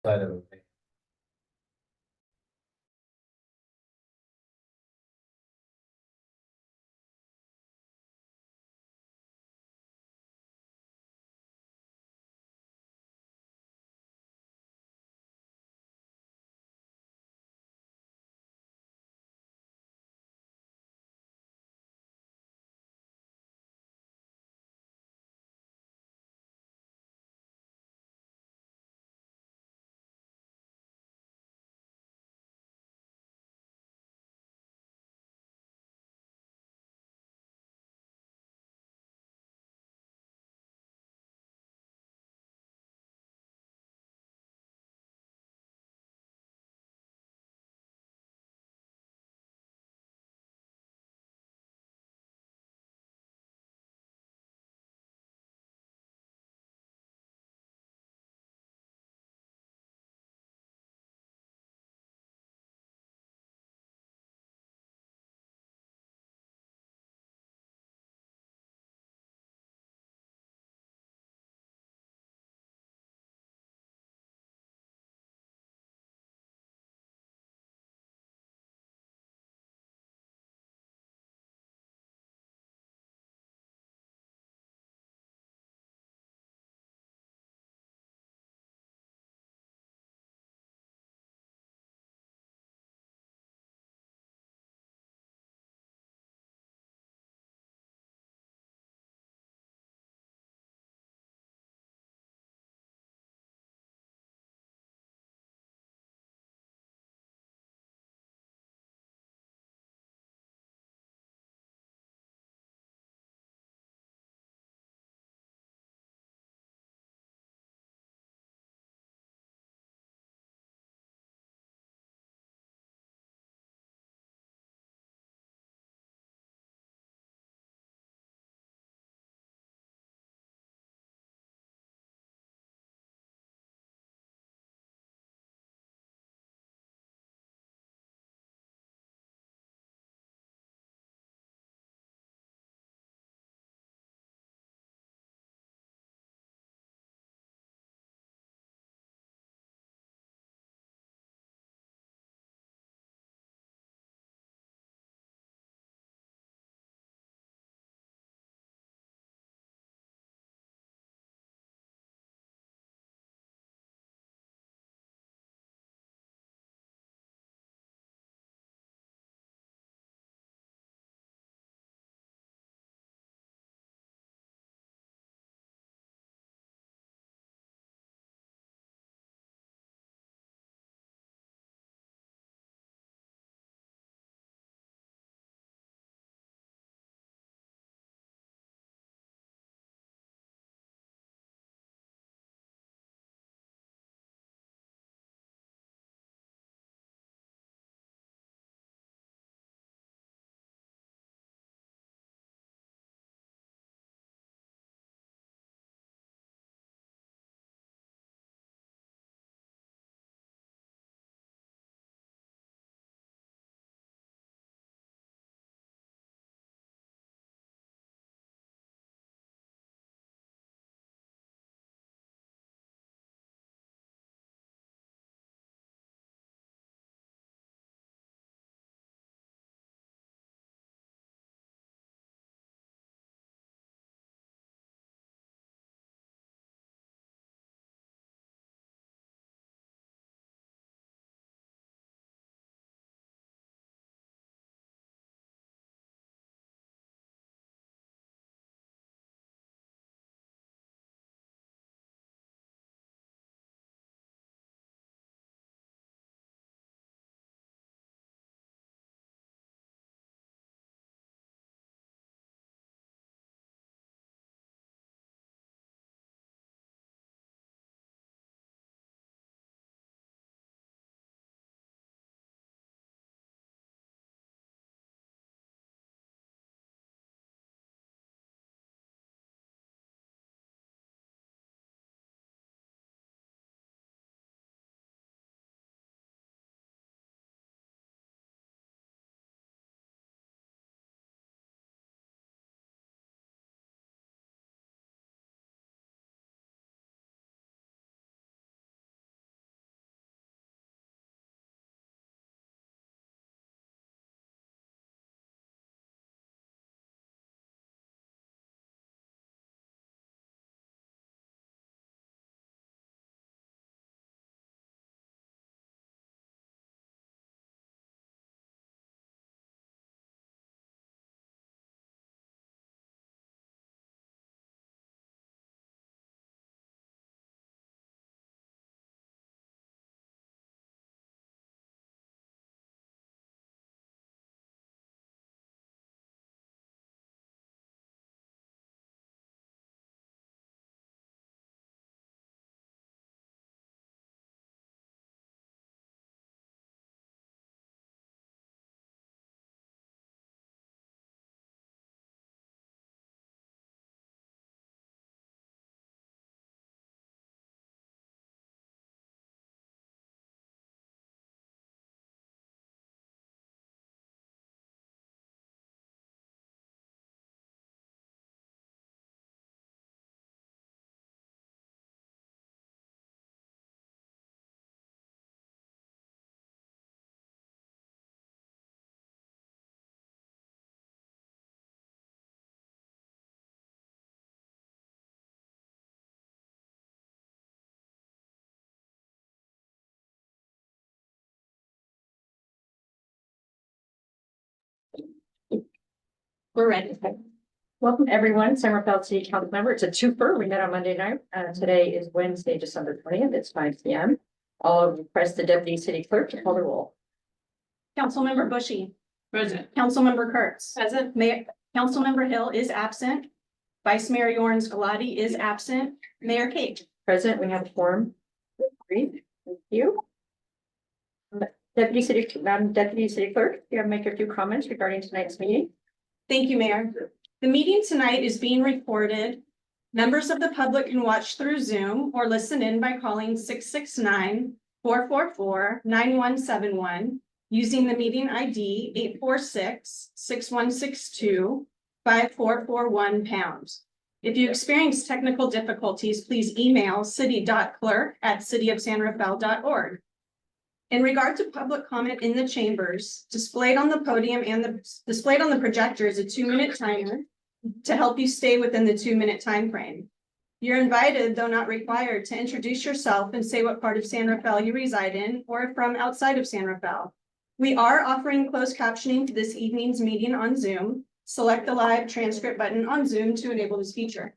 side of it. We're ready. Welcome, everyone. Summerfeld City Council member. It's a twofer. We met on Monday night. Today is Wednesday, December 20th. It's 5 p.m. I'll request the deputy city clerk to call the roll. Councilmember Bushy. Present. Councilmember Kurtz. Present. Mayor, Councilmember Hill is absent. Vice Mayor Yorns Galati is absent. Mayor Kate. Present, we have a quorum. Thank you. Madam Deputy City Clerk, you have to make a few comments regarding tonight's meeting. Thank you, Mayor. The meeting tonight is being recorded. Members of the public can watch through Zoom or listen in by calling 669-444-9171 using the meeting ID 846-6162-5441#. If you experience technical difficulties, please email city.clerk@cityofsanrafael.org. In regard to public comment in the chambers, displayed on the podium and displayed on the projector is a 2-minute timer to help you stay within the 2-minute time frame. You're invited, though not required, to introduce yourself and say what part of San Rafael you reside in or from outside of San Rafael. We are offering closed captioning to this evening's meeting on Zoom. Select the live transcript button on Zoom to enable this feature.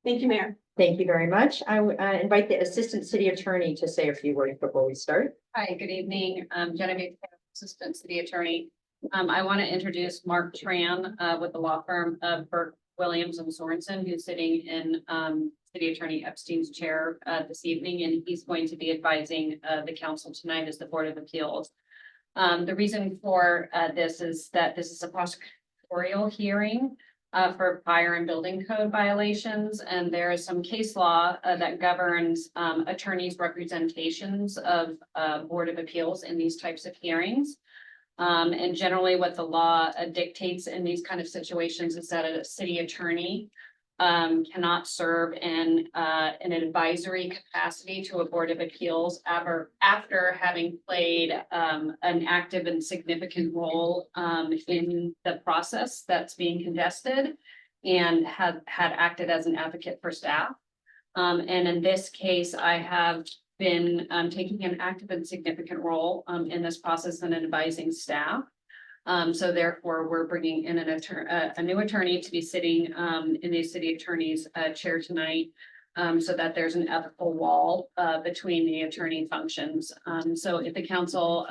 Thank you, Mayor. Thank you very much. I invite the Assistant City Attorney to say a few words before we start. Hi, good evening. Genevieve, Assistant City Attorney. I want to introduce Mark Tran with the law firm of Burke, Williams and Sorensen, who's sitting in City Attorney Epstein's chair this evening, and he's going to be advising the council tonight as the Board of Appeals. The reason for this is that this is a prosecutorial hearing for fire and building code violations, and there is some case law that governs attorneys' representations of Board of Appeals in these types of hearings. And generally what the law dictates in these kind of situations is that a city attorney cannot serve in an advisory capacity to a Board of Appeals after having played an active and significant role in the process that's being contested and had acted as an advocate for staff. And in this case, I have been taking an active and significant role in this process and advising staff. So therefore, we're bringing in a new attorney to be sitting in the city attorney's chair tonight, so that there's an ethical wall between the attorney functions. So if the council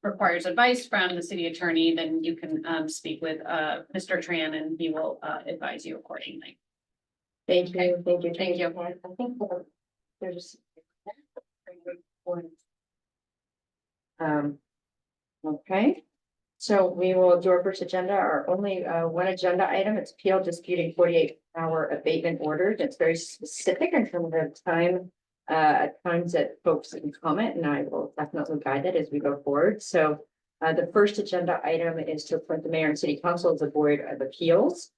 requires advice from the city attorney, then you can speak with Mr. Tran and he will advise you accordingly. Thank you. Thank you. Thank you. I think there's okay, so we will do our first agenda, our only one agenda item. It's appeal disputing 48-hour abatement orders. It's very specific in terms of time, times that folks can comment, and I will definitely guide that as we go forward. So the first agenda item is to appoint the mayor and city council as a Board of Appeals.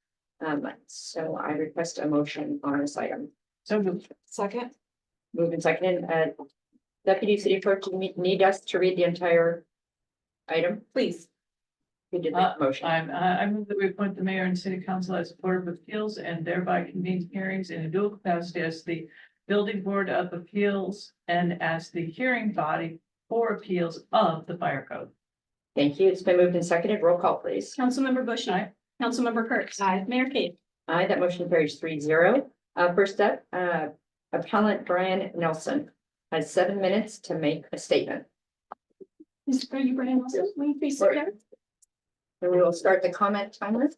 So I request a motion on this item. So moved. Second. Moved and seconded. Deputy City Clerk, do you need us to read the entire item? Please. We did that motion. I move that we appoint the mayor and city council as Board of Appeals and thereby convene hearings in a dual capacity as the Building Board of Appeals and as the hearing body for appeals of the fire code. Thank you. It's been moved and seconded. Roll call, please. Councilmember Bushy. Aye. Councilmember Kurtz. Aye. Mayor Kate. Aye, that motion carries 3-0. First up, appellant Brian Nelson has 7 minutes to make a statement. Are you Brian Nelson? Will you please sit down? And we will start the comment timer.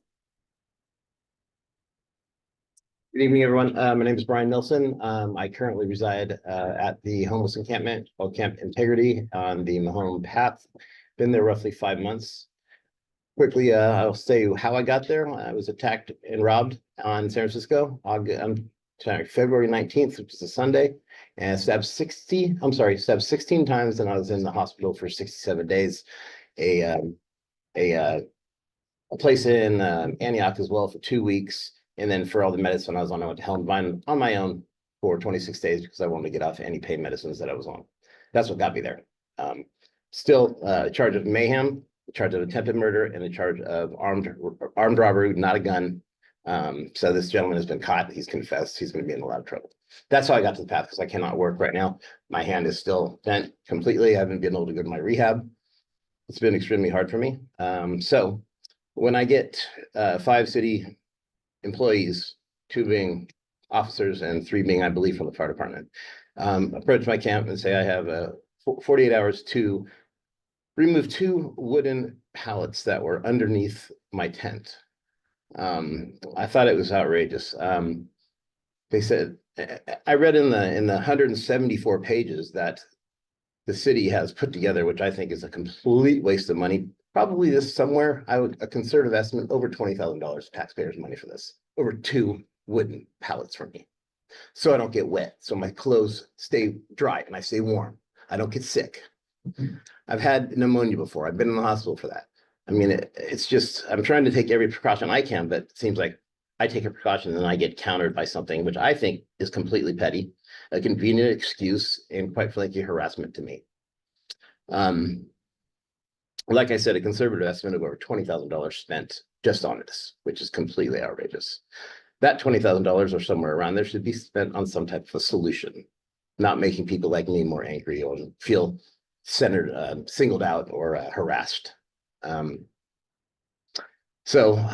Good evening, everyone. My name is Brian Nilsson. I currently reside at the homeless encampment called Camp Integrity on the Mahone Path. Been there roughly 5 months. Quickly, I'll say how I got there. I was attacked and robbed on San Francisco. February 19th, which is a Sunday, and stabbed 16 times, and I was in the hospital for 67 days. A place in Antioch as well for 2 weeks. And then for all the medicine I was on, I went to Helmvine on my own for 26 days because I wanted to get off any pain medicines that I was on. That's what got me there. Still charge of mayhem, charge of attempted murder, and a charge of armed robbery, not a gun. So this gentleman has been caught. He's confessed. He's going to be in a lot of trouble. That's how I got to the path, because I cannot work right now. My hand is still bent completely. I haven't been able to go to my rehab. It's been extremely hard for me. So when I get 5 city employees, 2 being officers and 3 being, I believe, from the fire department, approach my camp and say I have 48 hours to remove 2 wooden pallets that were underneath my tent. I thought it was outrageous. They said, I read in the 174 pages that the city has put together, which I think is a complete waste of money. Probably this somewhere, a conservative estimate, over $20,000 taxpayers' money for this, over 2 wooden pallets for me. So I don't get wet, so my clothes stay dry and I stay warm. I don't get sick. I've had pneumonia before. I've been in the hospital for that. I mean, it's just, I'm trying to take every precaution I can, but it seems like I take a precaution and then I get countered by something which I think is completely petty, a convenient excuse, and quite frankly, harassment to me. Like I said, a conservative estimate of over $20,000 spent just on this, which is completely outrageous. That $20,000 or somewhere around there should be spent on some type of a solution, not making people like me more angry or feel centered, singled out, or harassed. So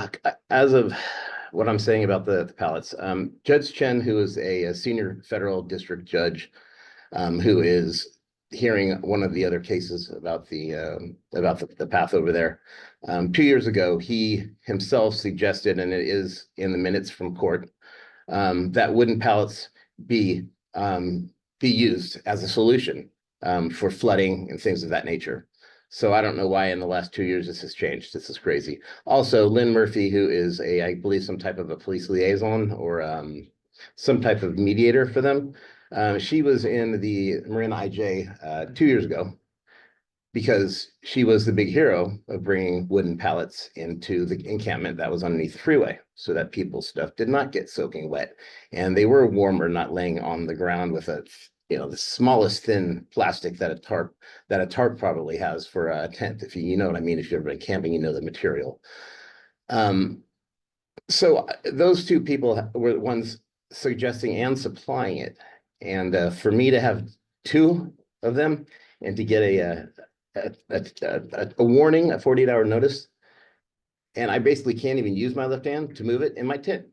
as of what I'm saying about the pallets, Judge Chen, who is a senior federal district judge, who is hearing one of the other cases about the path over there. 2 years ago, he himself suggested, and it is in the minutes from court, that wooden pallets be used as a solution for flooding and things of that nature. So I don't know why in the last 2 years this has changed. This is crazy. Also, Lynn Murphy, who is I believe, some type of a police liaison or some type of mediator for them. She was in the Marin IJ 2 years ago because she was the big hero of bringing wooden pallets into the encampment that was underneath the freeway so that people's stuff did not get soaking wet. And they were warmer, not laying on the ground with the smallest thin plastic that a tarp probably has for a tent. If you know what I mean, if you've ever been camping, you know the material. So those 2 people were the ones suggesting and supplying it. And for me to have 2 of them and to get a warning, a 48-hour notice, and I basically can't even use my left hand to move it in my tent.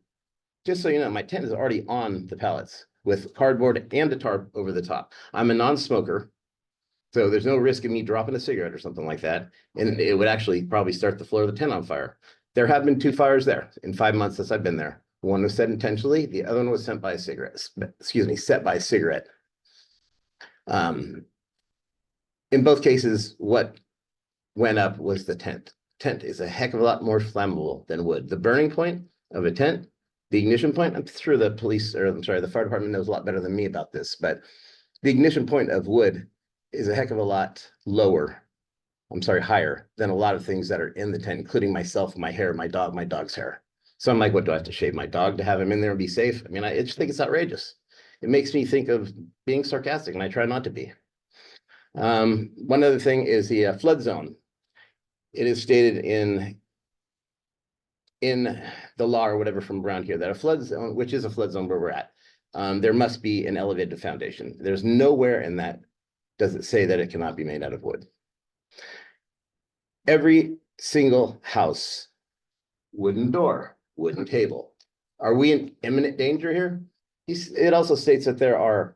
Just so you know, my tent is already on the pallets with cardboard and a tarp over the top. I'm a non-smoker, so there's no risk of me dropping a cigarette or something like that. And it would actually probably start the floor of the tent on fire. There have been 2 fires there in 5 months since I've been there. One was set intentionally. The other one was set by a cigarette. In both cases, what went up was the tent. Tent is a heck of a lot more flammable than wood. The burning point of a tent, the ignition point, I'm sure the fire department knows a lot better than me about this, but the ignition point of wood is a heck of a lot higher than a lot of things that are in the tent, including myself, my hair, my dog's hair. So I'm like, what, do I have to shave my dog to have him in there and be safe? I mean, I just think it's outrageous. It makes me think of being sarcastic, and I try not to be. One other thing is the flood zone. It is stated in the law or whatever from around here that a flood zone, which is a flood zone where we're at, there must be an elevated foundation. There's nowhere in that does it say that it cannot be made out of wood. Every single house, wooden door, wooden table. Are we in imminent danger here? It also states that there are,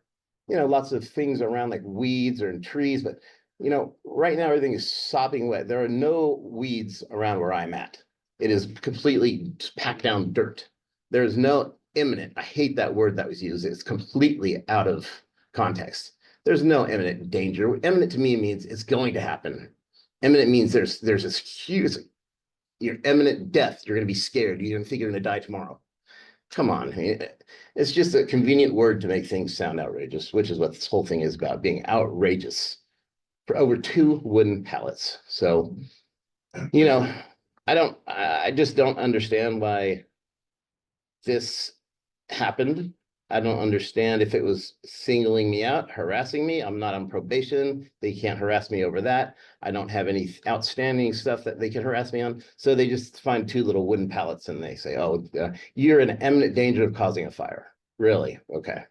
lots of things around like weeds or in trees, but right now everything is sopping wet. There are no weeds around where I'm at. It is completely packed down dirt. There's no imminent. I hate that word that was used. It's completely out of context. There's no imminent danger. Imminent to me means it's going to happen. Imminent means there's this huge, your imminent death. You're going to be scared. You're going to think you're going to die tomorrow. Come on. It's just a convenient word to make things sound outrageous, which is what this whole thing is about, being outrageous for over 2 wooden pallets. So, I just don't understand why this happened. I don't understand if it was singling me out, harassing me. I'm not on probation. They can't harass me over that. I don't have any outstanding stuff that they can harass me on. So they just find 2 little wooden pallets and they say, oh, you're in imminent danger of causing a fire. Really? Okay.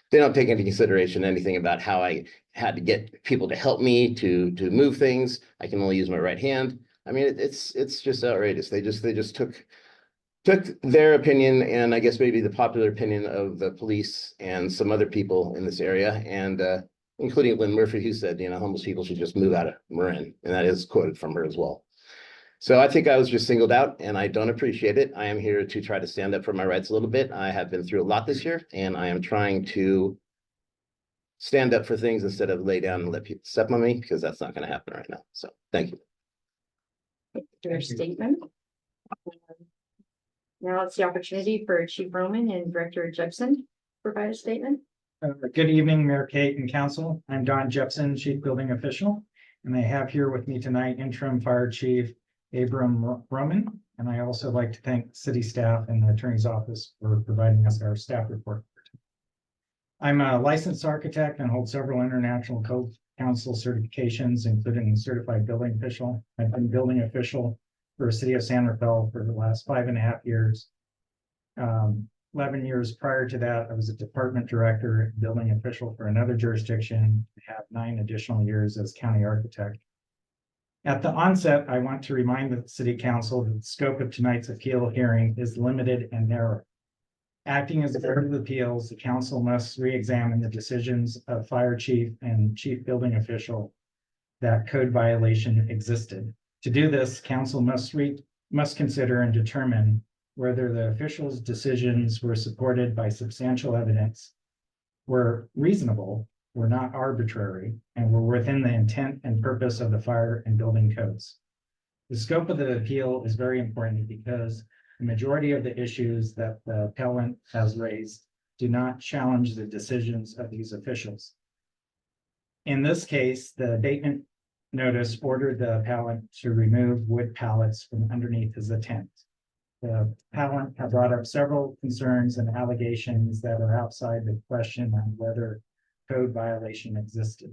they don't take into consideration anything about how I had to get people to help me to move things. I can only use my right hand. I mean, it's just outrageous. They just took their opinion and I guess maybe the popular opinion of the police and some other people in this area, and including Lynn Murphy, who said, homeless people should just move out of Marin, and that is quoted from her as well. So I think I was just singled out, and I don't appreciate it. I am here to try to stand up for my rights a little bit. I have been through a lot this year, and I am trying to stand up for things instead of lay down and let people step on me, because that's not going to happen right now. So thank you. Your statement. Now it's the opportunity for Chief Roman and Director Jepson to provide a statement. Good evening, Mayor Kate and Council. I'm Don Jepson, Chief Building Official, and I have here with me tonight Interim Fire Chief Abram Roman. And I also like to thank city staff and the Attorney's Office for providing us our staff report. I'm a licensed architect and hold several international code council certifications, including certified building official. I've been building official for the city of San Rafael for the last 5.5 years. 11 years prior to that, I was a department director, building official for another jurisdiction. I have 9 additional years as county architect. At the onset, I want to remind the city council that the scope of tonight's appeal hearing is limited and narrow. Acting as a board of appeals, the council must re-examine the decisions of fire chief and chief building official that code violation existed. To do this, council must consider and determine whether the officials' decisions were supported by substantial evidence, were reasonable, were not arbitrary, and were within the intent and purpose of the fire and building codes. The scope of the appeal is very important because the majority of the issues that the appellant has raised do not challenge the decisions of these officials. In this case, the abatement notice ordered the appellant to remove wood pallets from underneath his tent. The appellant has brought up several concerns and allegations that are outside the question on whether code violation existed.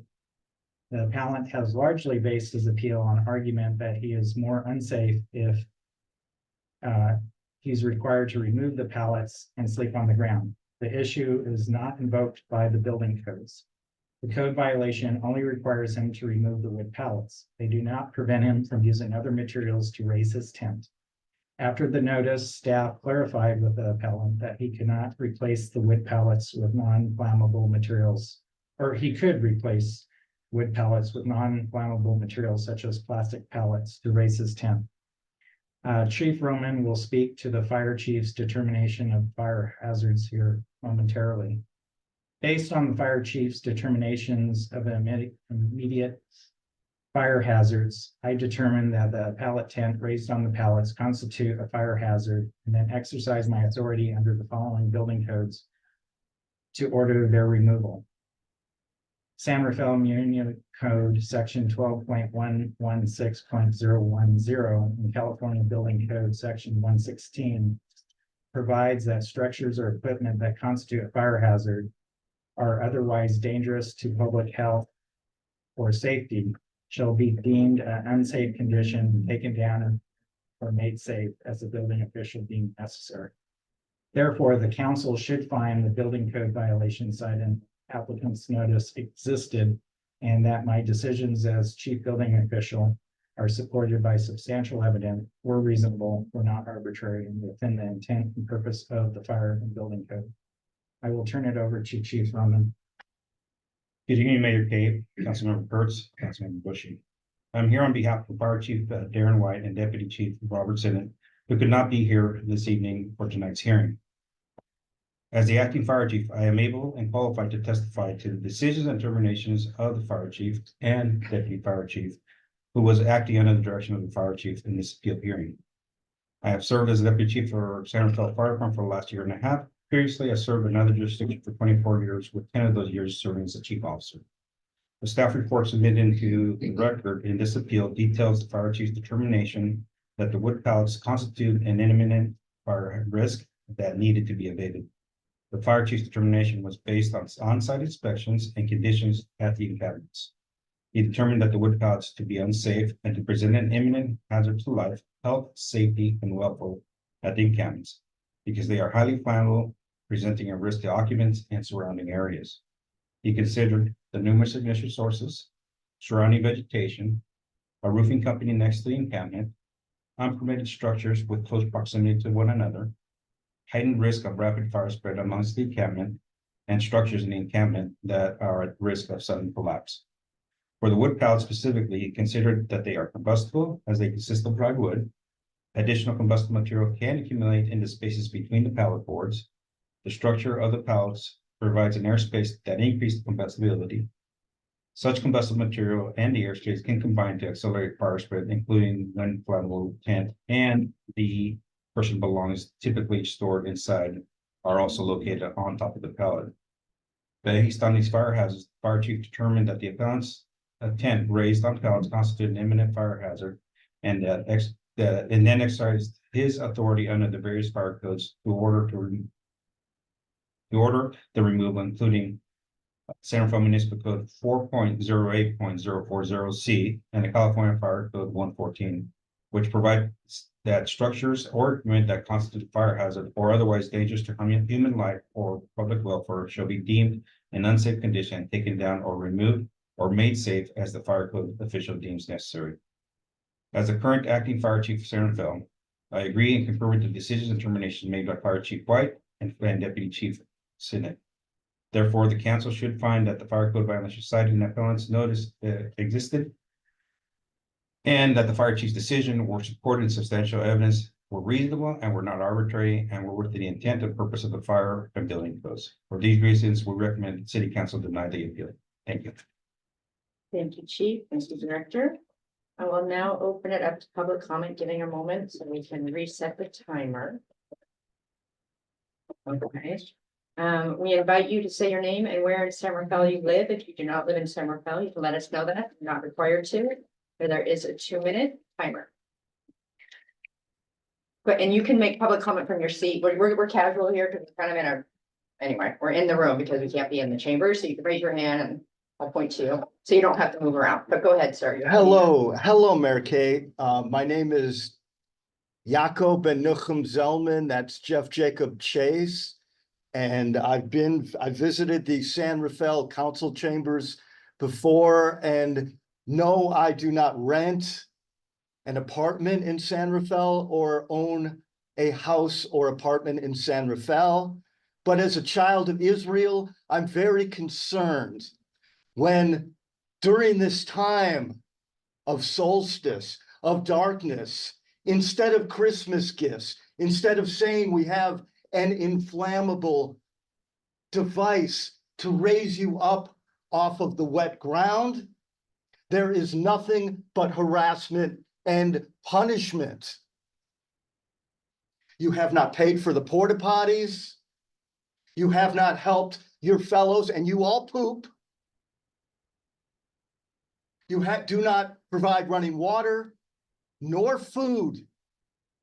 The appellant has largely based his appeal on argument that he is more unsafe if he's required to remove the pallets and sleep on the ground. The issue is not invoked by the building codes. The code violation only requires him to remove the wood pallets. They do not prevent him from using other materials to raise his tent. After the notice, staff clarified with the appellant that he cannot replace the wood pallets with non-flammable materials, or he could replace wood pallets with non-flammable materials such as plastic pallets to raise his tent. Chief Roman will speak to the fire chief's determination of fire hazards here momentarily. Based on the fire chief's determinations of immediate fire hazards, I determined that the pallet tent raised on the pallets constitute a fire hazard, and then exercise my authority under the following building codes to order their removal. San Rafael Municipal Code, section 12.116.010, and California Building Code, section 116, provides that structures or equipment that constitute a fire hazard are otherwise dangerous to public health or safety shall be deemed an unsafe condition, taken down or made safe as a building official deemed necessary. Therefore, the council should find the building code violation cited in applicant's notice existed, and that my decisions as chief building official are supported by substantial evidence, were reasonable, were not arbitrary, and within the intent and purpose of the fire and building code. I will turn it over to Chief Roman. Good evening, Mayor Kate, Councilmember Kurtz, Councilmember Bushy. I'm here on behalf of Fire Chief Darren White and Deputy Chief Robert Sinnott, who could not be here this evening for tonight's hearing. As the acting fire chief, I am able and qualified to testify to the decisions and determinations of the fire chief and deputy fire chief, who was acting under the direction of the fire chief in this appeal hearing. I have served as deputy chief for San Rafael Fire Department for the last 1.5 years. Previously, I served in another jurisdiction for 24 years, with 10 of those years serving as a chief officer. The staff report submitted into the record in this appeal details the fire chief's determination that the wood pallets constitute an imminent fire risk that needed to be abated. The fire chief's determination was based on on-site inspections and conditions at the encampments. He determined that the wood pallets to be unsafe and to present an imminent hazard to life, health, safety, and welfare at the encampments, because they are highly flammable presenting a risk to occupants and surrounding areas. He considered the numerous ignition sources, surrounding vegetation, a roofing company next to the encampment, unpermitted structures with close proximity to one another, heightened risk of rapid fire spread amongst the encampment, and structures in the encampment that are at risk of sudden collapse. For the wood pallets specifically, he considered that they are combustible as they consist of dry wood. Additional combustible material can accumulate in the spaces between the pallet boards. The structure of the pallets provides an airspace that increases combustibility. Such combustible material and the airspace can combine to accelerate fire spread, including when flammable tent and the person belongs typically stored inside are also located on top of the pallet. Based on these fire hazards, the fire chief determined that the appellant's tent raised on pallets constituted an imminent fire hazard, and and then exercised his authority under the various fire codes to order the removal, including San Rafael Municipal Code 4.08.040C and the California Fire Code 114, which provide that structures or equipment that constitute fire hazard or otherwise dangerous to human life or public welfare shall be deemed in unsafe condition and taken down or removed or made safe as the fire code official deems necessary. As the current acting fire chief of San Rafael, I agree and concur with the decisions and determinations made by Fire Chief White and Deputy Chief Sinnott. Therefore, the council should find that the fire code violation cited in the appellant's notice existed, and that the fire chief's decision were supported in substantial evidence, were reasonable and were not arbitrary, and were within the intent and purpose of the fire and building codes. For these reasons, we recommend the city council deny the appeal. Thank you. Thank you, Chief. Thank you, Director. I will now open it up to public comment, giving a moment so we can reset the timer. Okay. We invite you to say your name and where in San Rafael you live. If you do not live in San Rafael, you can let us know that. You're not required to. There is a 2-minute timer. But, and you can make public comment from your seat. We're casual here because we're kind of in a, anyway, we're in the room because we can't be in the chamber. So you can raise your hand and I'll point to you. So you don't have to move around, but go ahead, sir. Hello, Mayor Kate. My name is Jacob Ben Nuchem Zellman. That's Jeff Jacob Chase. And I visited the San Rafael Council Chambers before, and no, I do not rent an apartment in San Rafael or own a house or apartment in San Rafael. But as a child of Israel, I'm very concerned when during this time of solstice, of darkness, instead of Christmas gifts, instead of saying we have an inflammable device to raise you up off of the wet ground, there is nothing but harassment and punishment. You have not paid for the porta potties. You have not helped your fellows, and you all poop. You do not provide running water, nor food,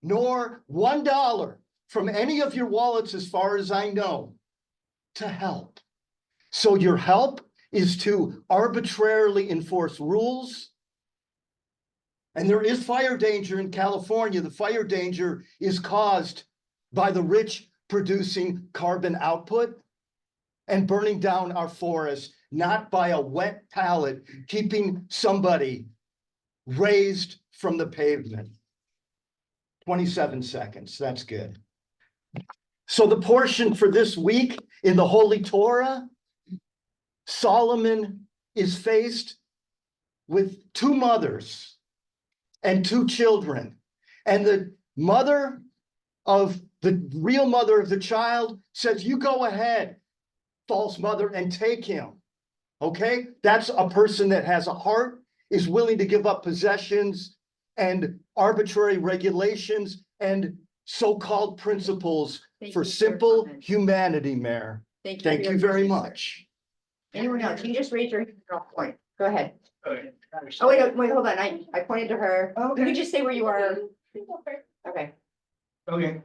nor $1 from any of your wallets, as far as I know, to help. So your help is to arbitrarily enforce rules. And there is fire danger in California. The fire danger is caused by the rich producing carbon output and burning down our forests, not by a wet pallet keeping somebody raised from the pavement. 27 seconds, that's good. So the portion for this week in the Holy Torah, Solomon is faced with 2 mothers and 2 children. And the mother of the real mother of the child says, you go ahead, false mother, and take him. Okay, that's a person that has a heart, is willing to give up possessions and arbitrary regulations and so-called principles for simple humanity, Mayor. Thank you very much. Anyone else? You just raise your hand and I'll point. Go ahead. Oh, wait, hold on. I pointed to her. You can just say where you are. Okay. Okay,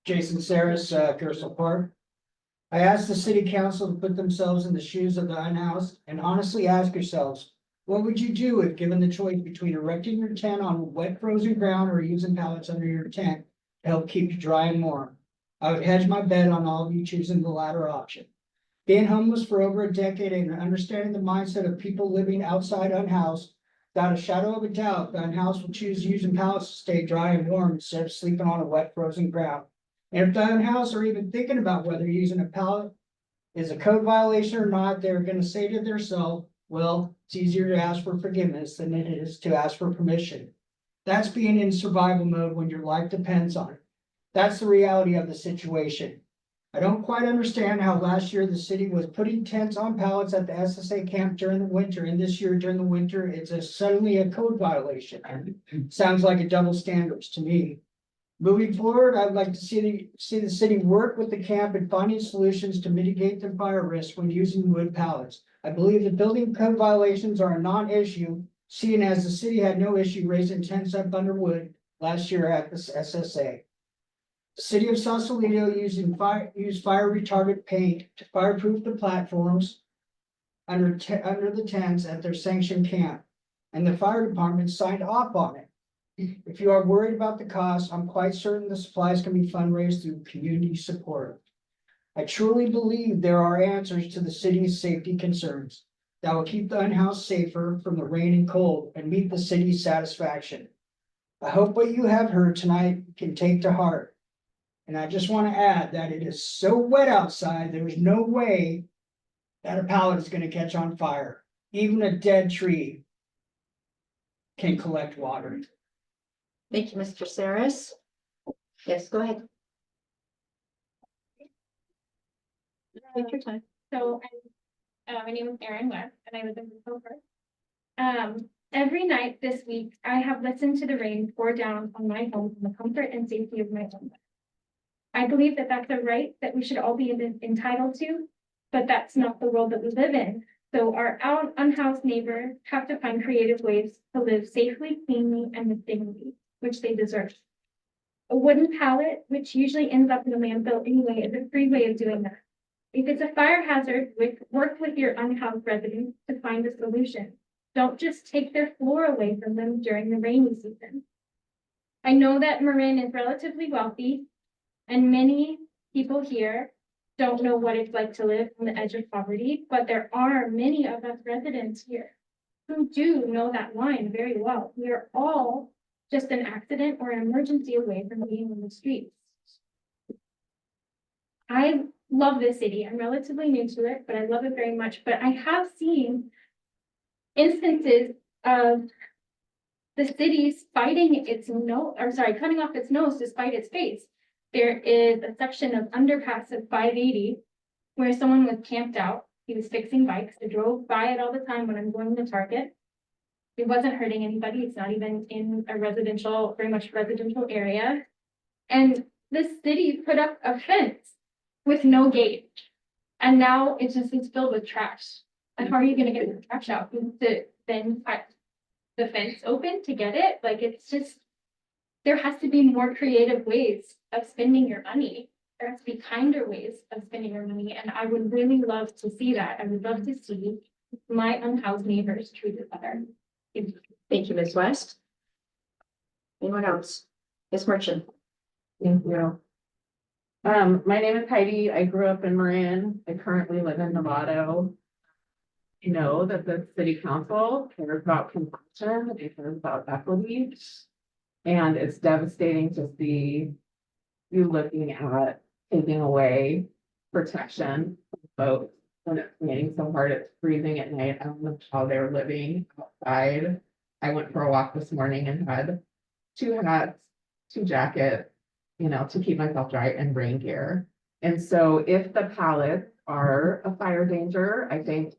Jason Saris, Kersal Park. I asked the city council to put themselves in the shoes of the unhoused and honestly ask yourselves, what would you do if given the choice between erecting your tent on wet frozen ground or using pallets under your tent to help keep you dry and warm? I would hedge my bet on all of you choosing the latter option. Being homeless for over a decade and understanding the mindset of people living outside unhoused, without a shadow of a doubt, the unhoused will choose using pallets to stay dry and warm instead of sleeping on a wet, frozen ground. And if the unhoused are even thinking about whether using a pallet is a code violation or not, they're gonna say to themselves, well, it's easier to ask for forgiveness than it is to ask for permission. That's being in survival mode when your life depends on it. That's the reality of the situation. I don't quite understand how last year the city was putting tents on pallets at the SSA camp during the winter, and this year during the winter, it's suddenly a code violation. Sounds like a double standards to me. Moving forward, I'd like to see the city work with the camp in finding solutions to mitigate the fire risk when using wood pallets. I believe the building code violations are a non-issue, seeing as the city had no issue raising tents up under wood last year at the SSA. The city of Sausalito used fire retardant paint to fireproof the platforms under the tents at their sanctioned camp, and the fire department signed off on it. If you are worried about the cost, I'm quite certain the supplies can be fundraised through community support. I truly believe there are answers to the city's safety concerns that will keep the unhoused safer from the rain and cold and meet the city's satisfaction. I hope what you have heard tonight can take to heart. And I just want to add that it is so wet outside, there is no way that a pallet is going to catch on fire. Even a dead tree can collect water. Thank you, Mr. Saris. Yes, go ahead. Take your time. So, my name is Erin West, and I live in Vancouver. Every night this week, I have listened to the rain pour down on my home in the comfort and safety of my home. I believe that that's a right that we should all be entitled to, but that's not the world that we live in. So our unhoused neighbors have to find creative ways to live safely, cleanly, and with dignity, which they deserve. A wooden pallet, which usually ends up in a landfill anyway, is a free way of doing that. If it's a fire hazard, work with your unhoused residents to find a solution. Don't just take their floor away from them during the rainy season. I know that Marin is relatively wealthy, and many people here don't know what it's like to live on the edge of poverty, but there are many of us residents here who do know that line very well. We are all just an accident or an emergency away from being on the streets. I love this city. I'm relatively new to it, but I love it very much. But I have seen instances of the city's cutting off its nose to spite its face. There is a section of underpass of 580 where someone was camped out. He was fixing bikes. I drove by it all the time when I'm going to Target. It wasn't hurting anybody. It's not even in a very much residential area. And the city put up a fence with no gate. And now it's filled with trash. And how are you going to get the trash out? You have to then cut the fence open to get it. Like, it's just, there has to be more creative ways of spending your money. There has to be kinder ways of spending your money. And I would really love to see that. I would love to see my unhoused neighbors treated better. Thank you, Ms. West. Anyone else? Ms. Merchant. Thank you. My name is Heidi. I grew up in Marin. I currently live in Novato. I know that the city council cares about compassion, they care about equity. And it's devastating to see you looking at taking away protection from folks when it's raining so hard, it's freezing at night. I don't know how they're living outside. I went for a walk this morning and had 2 hats, 2 jackets, to keep myself dry, and rain gear. And so if the pallets are a fire danger, I think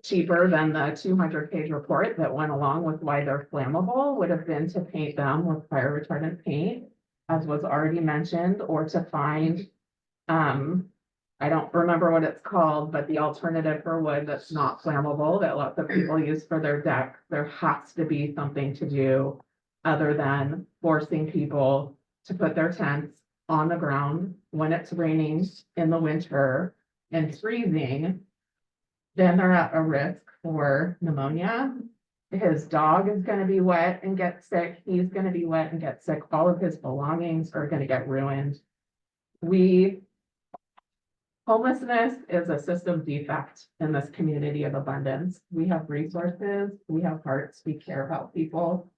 cheaper than the 200-page report that went along with why they're flammable would have been to paint them with fire retardant paint, as was already mentioned, or to find, I don't remember what it's called, but the alternative for wood that's not flammable that lots of people use for their deck. There has to be something to do other than forcing people to put their tents on the ground when it's raining in the winter and freezing. Then they're at a risk for pneumonia. His dog is going to be wet and get sick. He's going to be wet and get sick. All of his belongings are going to get ruined. Homelessness is a system defect in this community of abundance. We have resources, we have hearts, we care about people.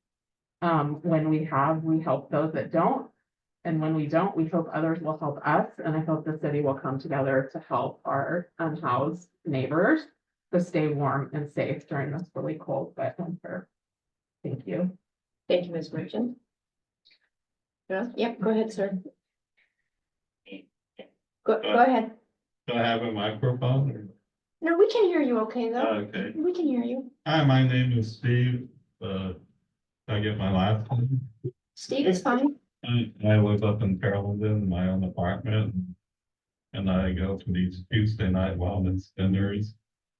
When we have, we help those that don't. And when we don't, we hope others will help us. And I hope the city will come together to help our unhoused neighbors to stay warm and safe during this really cold, wet winter. Thank you. Thank you, Ms. Merchant. Yep, go ahead, sir. Go ahead. Do I have a microphone? No, we can hear you okay, though. Okay. We can hear you. Hi, my name is Steve. Can I get my last name? Steve is fine. I live up in Carrollton, my own apartment. And I go to these Tuesday night wellness dinners,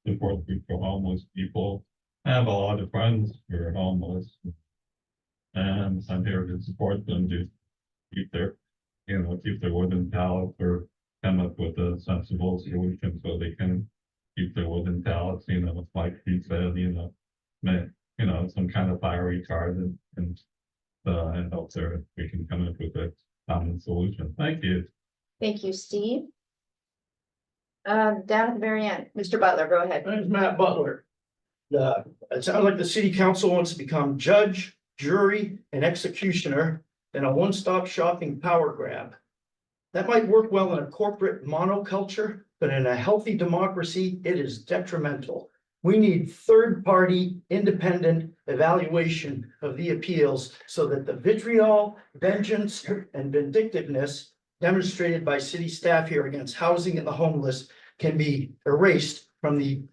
support group for homeless people. I have a lot of friends who are homeless. And I'm here to support them to keep their, keep their wooden pallets or come up with a sensible solution so they can keep their wooden pallets, like he said, some kind of fire retardant and hope there we can come up with a common solution. Thank you. Thank you, Steve. Down at the very end, Mr. Butler, go ahead. My name's Matt Butler. It sounds like the city council wants to become judge, jury, and executioner in a one-stop shopping power grab. That might work well in a corporate monoculture, but in a healthy democracy, it is detrimental. We need third-party, independent evaluation of the appeals so that the vitriol, vengeance, and vindictiveness demonstrated by city staff here against housing and the homeless can be erased from the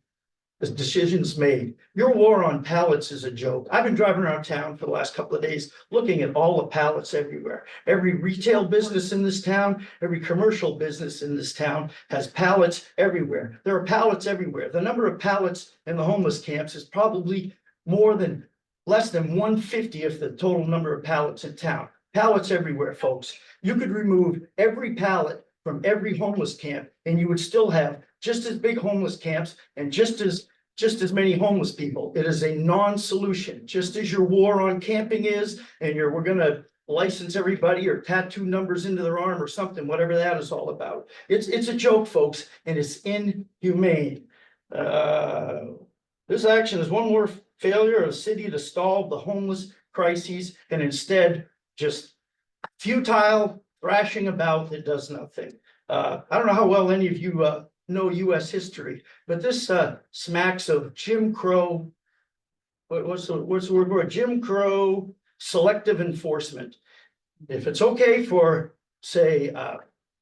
decisions made. Your war on pallets is a joke. I've been driving around town for the last couple of days, looking at all the pallets everywhere. Every retail business in this town, every commercial business in this town has pallets everywhere. There are pallets everywhere. The number of pallets in the homeless camps is probably less than 1/50 of the total number of pallets in town. Pallets everywhere, folks. You could remove every pallet from every homeless camp and you would still have just as big homeless camps and just as many homeless people. It is a non-solution, just as your war on camping is, and we're gonna license everybody or tattoo numbers into their arm or something, whatever that is all about. It's a joke, folks, and it's inhumane. This action is one more failure of the city to stall the homeless crises and instead just futile thrashing about that does nothing. I don't know how well any of you know US history, but this smacks of Jim Crow. What's the word for it? Jim Crow selective enforcement. If it's okay for, say,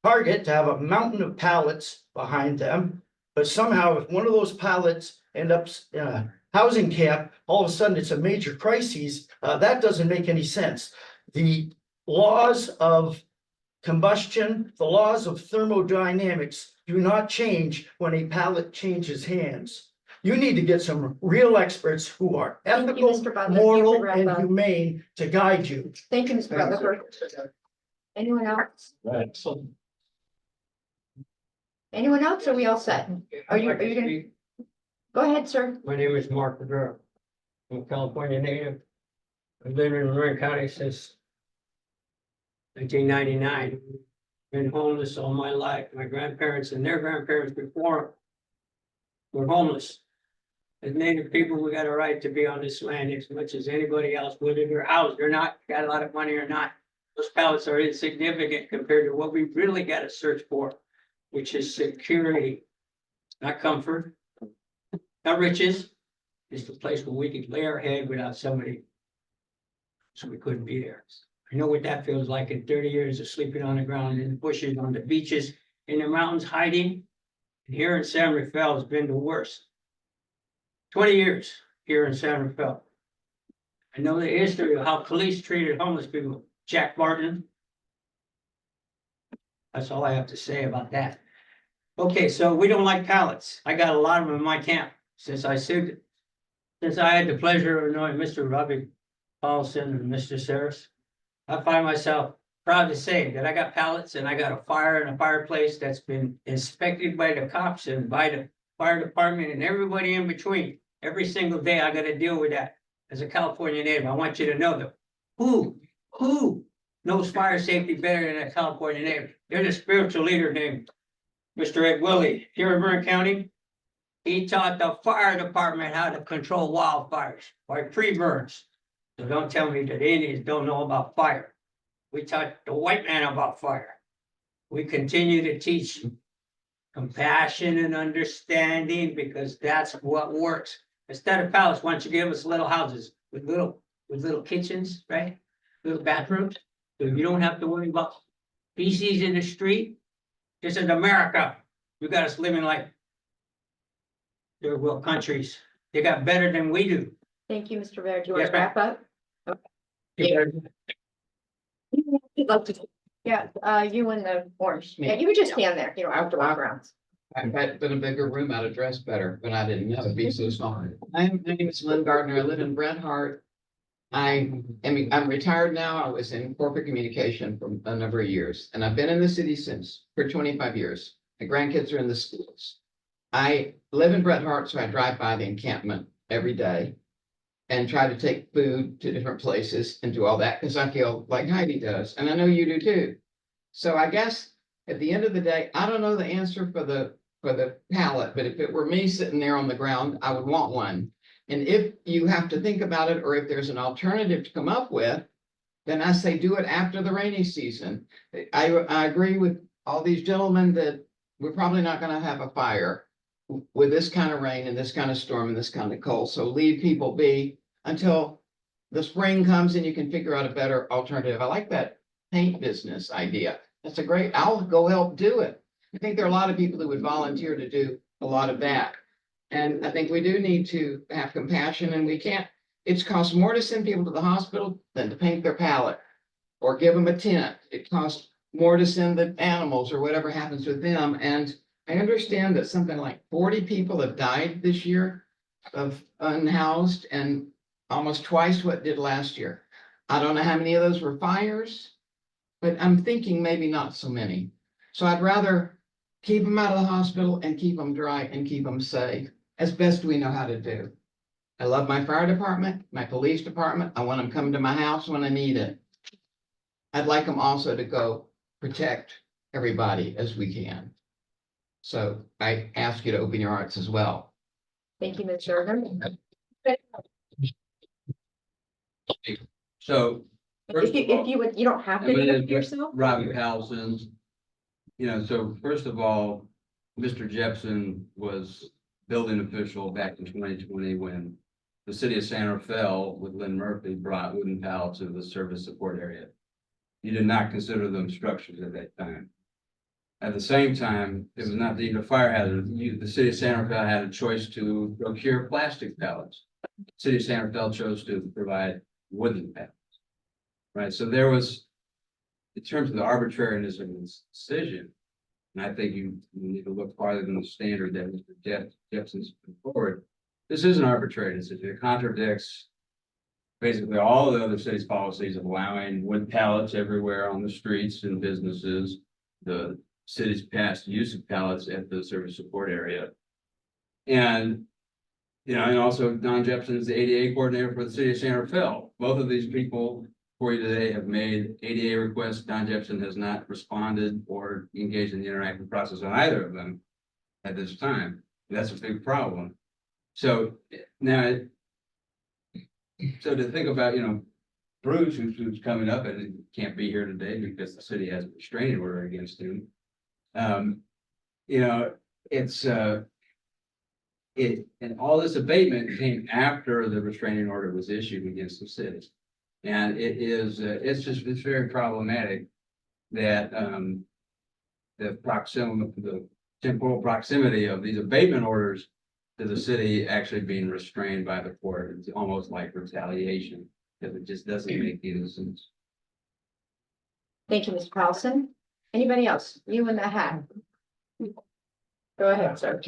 Target to have a mountain of pallets behind them, but somehow if one of those pallets end up in a housing camp, all of a sudden it's a major crisis, that doesn't make any sense. The laws of combustion, the laws of thermodynamics do not change when a pallet changes hands. You need to get some real experts who are Thank you, ethical, Mr. Butler. You moral, can wrap and up. humane to guide you. Thank you, Mr. Butler. Anyone else? Anyone else? Are we all set? Are you gonna? Go ahead, sir. My name is Mark Rivera. I'm a California native. I've lived in Marin County since 1999. Been homeless all my life. My grandparents and their grandparents before were homeless. As Native people, we got a right to be on this land as much as anybody else, whether you're housed or not, got a lot of money or not. Those pallets are insignificant compared to what we really got to search for, which is security, not comfort, not riches. It's the place where we could lay our head without somebody, so we couldn't be there. I know what that feels like in 30 years of sleeping on the ground, in the bushes, on the beaches, in the mountains, hiding. And here in San Rafael has been the worst. 20 years here in San Rafael. I know the history of how police treated homeless people. Jack Martin. That's all I have to say about that. Okay, so we don't like pallets. I got a lot of them in my camp since I had the pleasure of knowing Mr. Robbie Paulson and Mr. Saris. I find myself proud to say that I got pallets and I got a fire and a fireplace that's been inspected by the cops and by the fire department and everybody in between. Every single day I got to deal with that as a California native. I want you to know that who knows fire safety better than a California native. There's a spiritual leader named Mr. Ed Willie here in Marin County. He taught the fire department how to control wildfires by pre-burns. So don't tell me that Indians don't know about fire. We taught the white man about fire. We continue to teach compassion and understanding because that's what works. Instead of palace, why don't you give us little houses with little kitchens, right? Little bathrooms, so you don't have to worry about feces in the street. This is America. You got us living like third world countries. They got better than we do. Thank you, Mr. Rivera. Do you want Yes, to ma'am. wrap up? I'd love to. Yeah, you and the orange. Yeah, you would just stand there, outdoor grounds. If I'd been a bigger room, I'd have dressed better, but I didn't know it'd be so small. My name is Lynn Gardner. I live in Brent Hart. I'm retired now. I was in corporate communication for a number of years, and I've been in the city for 25 years. My grandkids are in the schools. I live in Brent Hart, so I drive by the encampment every day and try to take food to different places and do all that because I feel like Heidi does, and I know you do too. So I guess at the end of the day, I don't know the answer for the pallet, but if it were me sitting there on the ground, I would want one. And if you have to think about it, or if there's an alternative to come up with, then I say do it after the rainy season. I agree with all these gentlemen that we're probably not going to have a fire with this kind of rain and this kind of storm and this kind of cold. So leave people be until the spring comes and you can figure out a better alternative. I like that paint business idea. That's a great, I'll go help do it. I think there are a lot of people who would volunteer to do a lot of that. And I think we do need to have compassion, and we can't, it's costs more to send people to the hospital than to paint their pallet or give them a tent. It costs more to send the animals or whatever happens with them. And I understand that something like 40 people have died this year of unhoused, and almost twice what did last year. I don't know how many of those were fires, but I'm thinking maybe not so many. So I'd rather keep them out of the hospital and keep them dry and keep them safe as best we know how to do. I love my fire department, my police department. I want them coming to my house when I need it. I'd like them also to go protect everybody as we can. So I ask you to open your hearts as well. Thank you, Ms. Sherman. So. First of all, If you would, you don't have to my do name it is yourself. Robbie Powelson. So first of all, Mr. Jepson was building official back in 2020 when the city of San Rafael with Lynn Murphy brought wooden pallets to the service support area. You did not consider them structures at that time. At the same time, it was not deemed a fire hazard. The city of San Rafael had a choice to procure plastic pallets. The city of San Rafael chose to provide wooden pallets. Right, so there was, in terms of the arbitrariness of this decision, and I think you need to look farther than the standard that Mr. Jepson's put forward. This is an arbitrary decision. It contradicts basically all of the other city's policies of allowing wood pallets everywhere on the streets and businesses, the city's past use of pallets at the service support area. And and also Don Jepson is the ADA coordinator for the city of San Rafael. Both of these people for you today have made ADA requests. Don Jepson has not responded or engaged in the interactive process on either of them at this time. That's a big problem. So now, to think about, Bruce, who's coming up and can't be here today because the city has a restraining order against him. And all this abatement came after the restraining order was issued against the city. And it's very problematic that the temporal proximity of these abatement orders to the city actually being restrained by the court. It's almost like retaliation, because it just doesn't make any sense. Thank you, Mr. Carlson. Anybody else? You in the hat. Go ahead, sir.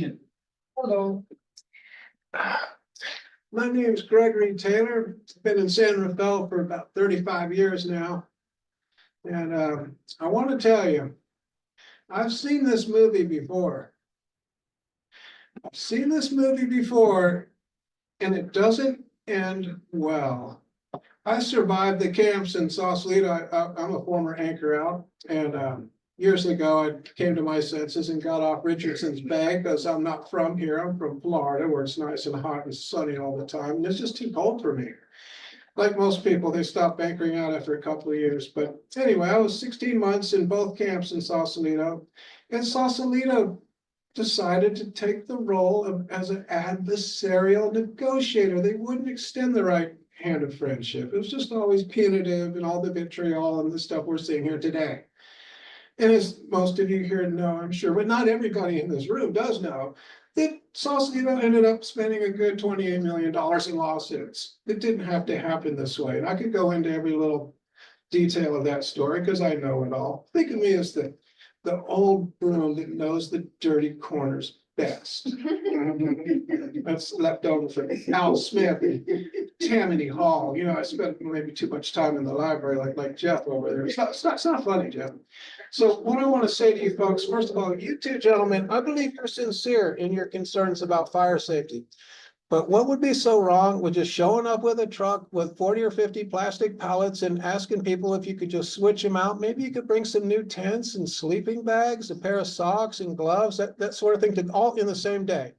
Hello. My name is Gregory Taylor. Been in San Rafael for about 35 years now. And I want to tell you, I've seen this movie before. And it doesn't end well. I survived the camps in Sausalito. I'm a former anchor out, and years ago, I came to my senses and got off Richardson's Bay because I'm not from here. I'm from Florida, where it's nice and hot and sunny all the time. And it's just too cold for me. Like most people, they stop anchoring out after a couple of years. But anyway, I was 16 months in both camps in Sausalito, and Sausalito decided to take the role of as an adversarial negotiator. They wouldn't extend the right hand of friendship. It was just always punitive and all the vitriol and the stuff we're seeing here today. And as most of you here know, I'm sure, but not everybody in this room does know, that Sausalito ended up spending a good $28 million in lawsuits. It didn't have to happen this way. And I could go into every little detail of that story because I know it all. Think of me as the old broom that knows the dirty corners best. That's left over from Al Smith and Tammany Hall. You know, I spent maybe too much time in the library like Jeff over there. It's not funny, Jeff. So what I want to say to you folks, first of all, you two gentlemen, I believe you're sincere in your concerns about fire safety. But what would be so wrong with just showing up with a truck with 40 or 50 plastic pallets and asking people if you could just switch them out? Maybe you could bring some new tents and sleeping bags, a pair of socks and gloves, that sort of thing, to all in the same day.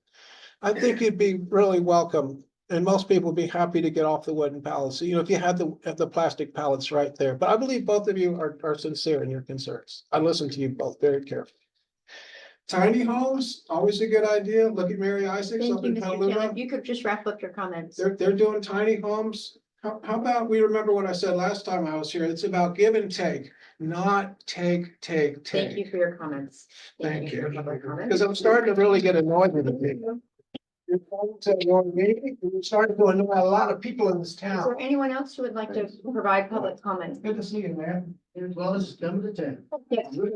I think you'd be really welcome. And most people would be happy to get off the wooden pallets. You know, if you had the plastic pallets right there. But I believe both of you are sincere in your concerns. I listened to you both very carefully. Tiny homes, always a good idea. Look at Mary Isaacs Thank up you, in Mr. Taylor. Petaluma. If you could just wrap up your comments. They're doing tiny homes. How about, we remember what I said last time I was here? It's about give and take, not take. Thank you for your comments. Thank you. for your public comments. Because I'm starting to really get annoyed with the people. You're going to your meeting, you're starting to annoy a lot of people in this Is town. there anyone else who would like to provide public comment? Good to see you, man. As well as number 10. Yes. My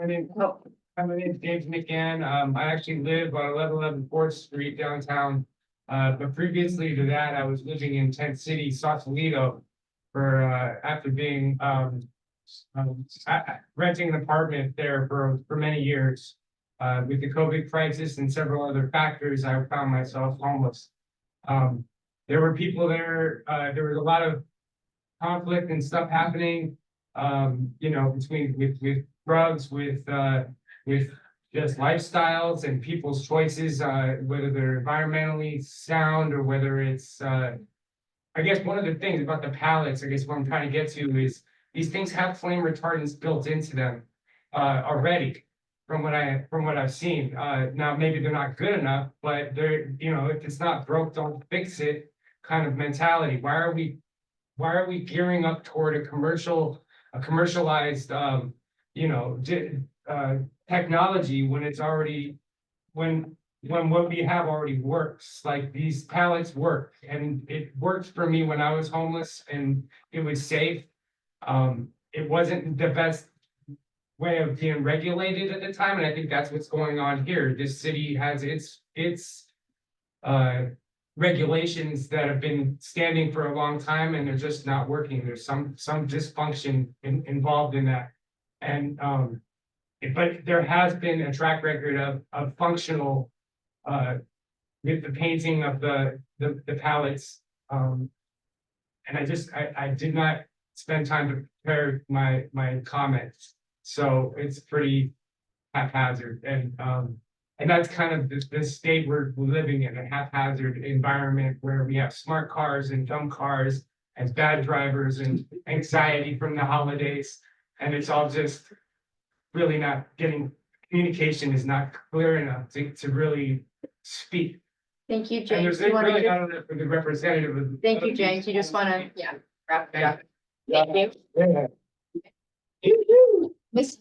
name's James McGann. I actually live on 1111 Fourth Street downtown. But previously to that, I was living in Tent City, Sausalito, for after being renting an apartment there for many years. With the COVID crisis and several other factors, I found myself homeless. There were people there. There was a lot of conflict and stuff happening. You know, with drugs, with just lifestyles and people's choices, whether they're environmentally sound or whether it's, I guess one of the things about the pallets, I guess what I'm trying to get to is these things have flame retardants built into them already, from what I've seen. Now maybe they're not good enough, but they're, you know, if it's not broke, don't fix it kind of mentality. Why are we gearing up toward a commercialized, you know, technology when it's already, when what we have already works? Like these pallets work, and it worked for me when I was homeless, and it was safe. It wasn't the best way of being regulated at the time, and I think that's what's going on here. This city has its regulations that have been standing for a long time, and they're just not working. There's some dysfunction involved in that. And but there has been a track record of functional with the painting of the pallets. And I did not spend time to prepare my comments. So it's pretty haphazard, and that's kind of the state we're living in, a haphazard environment where we have smart cars and dumb cars and bad drivers and anxiety from the holidays. And it's all just really not getting, communication is not clear enough to really speak. Thank you, And James. there's You want really to? not enough for the representative of. Thank you, James. You just want to, yeah, wrap it up. Thank you. Miss.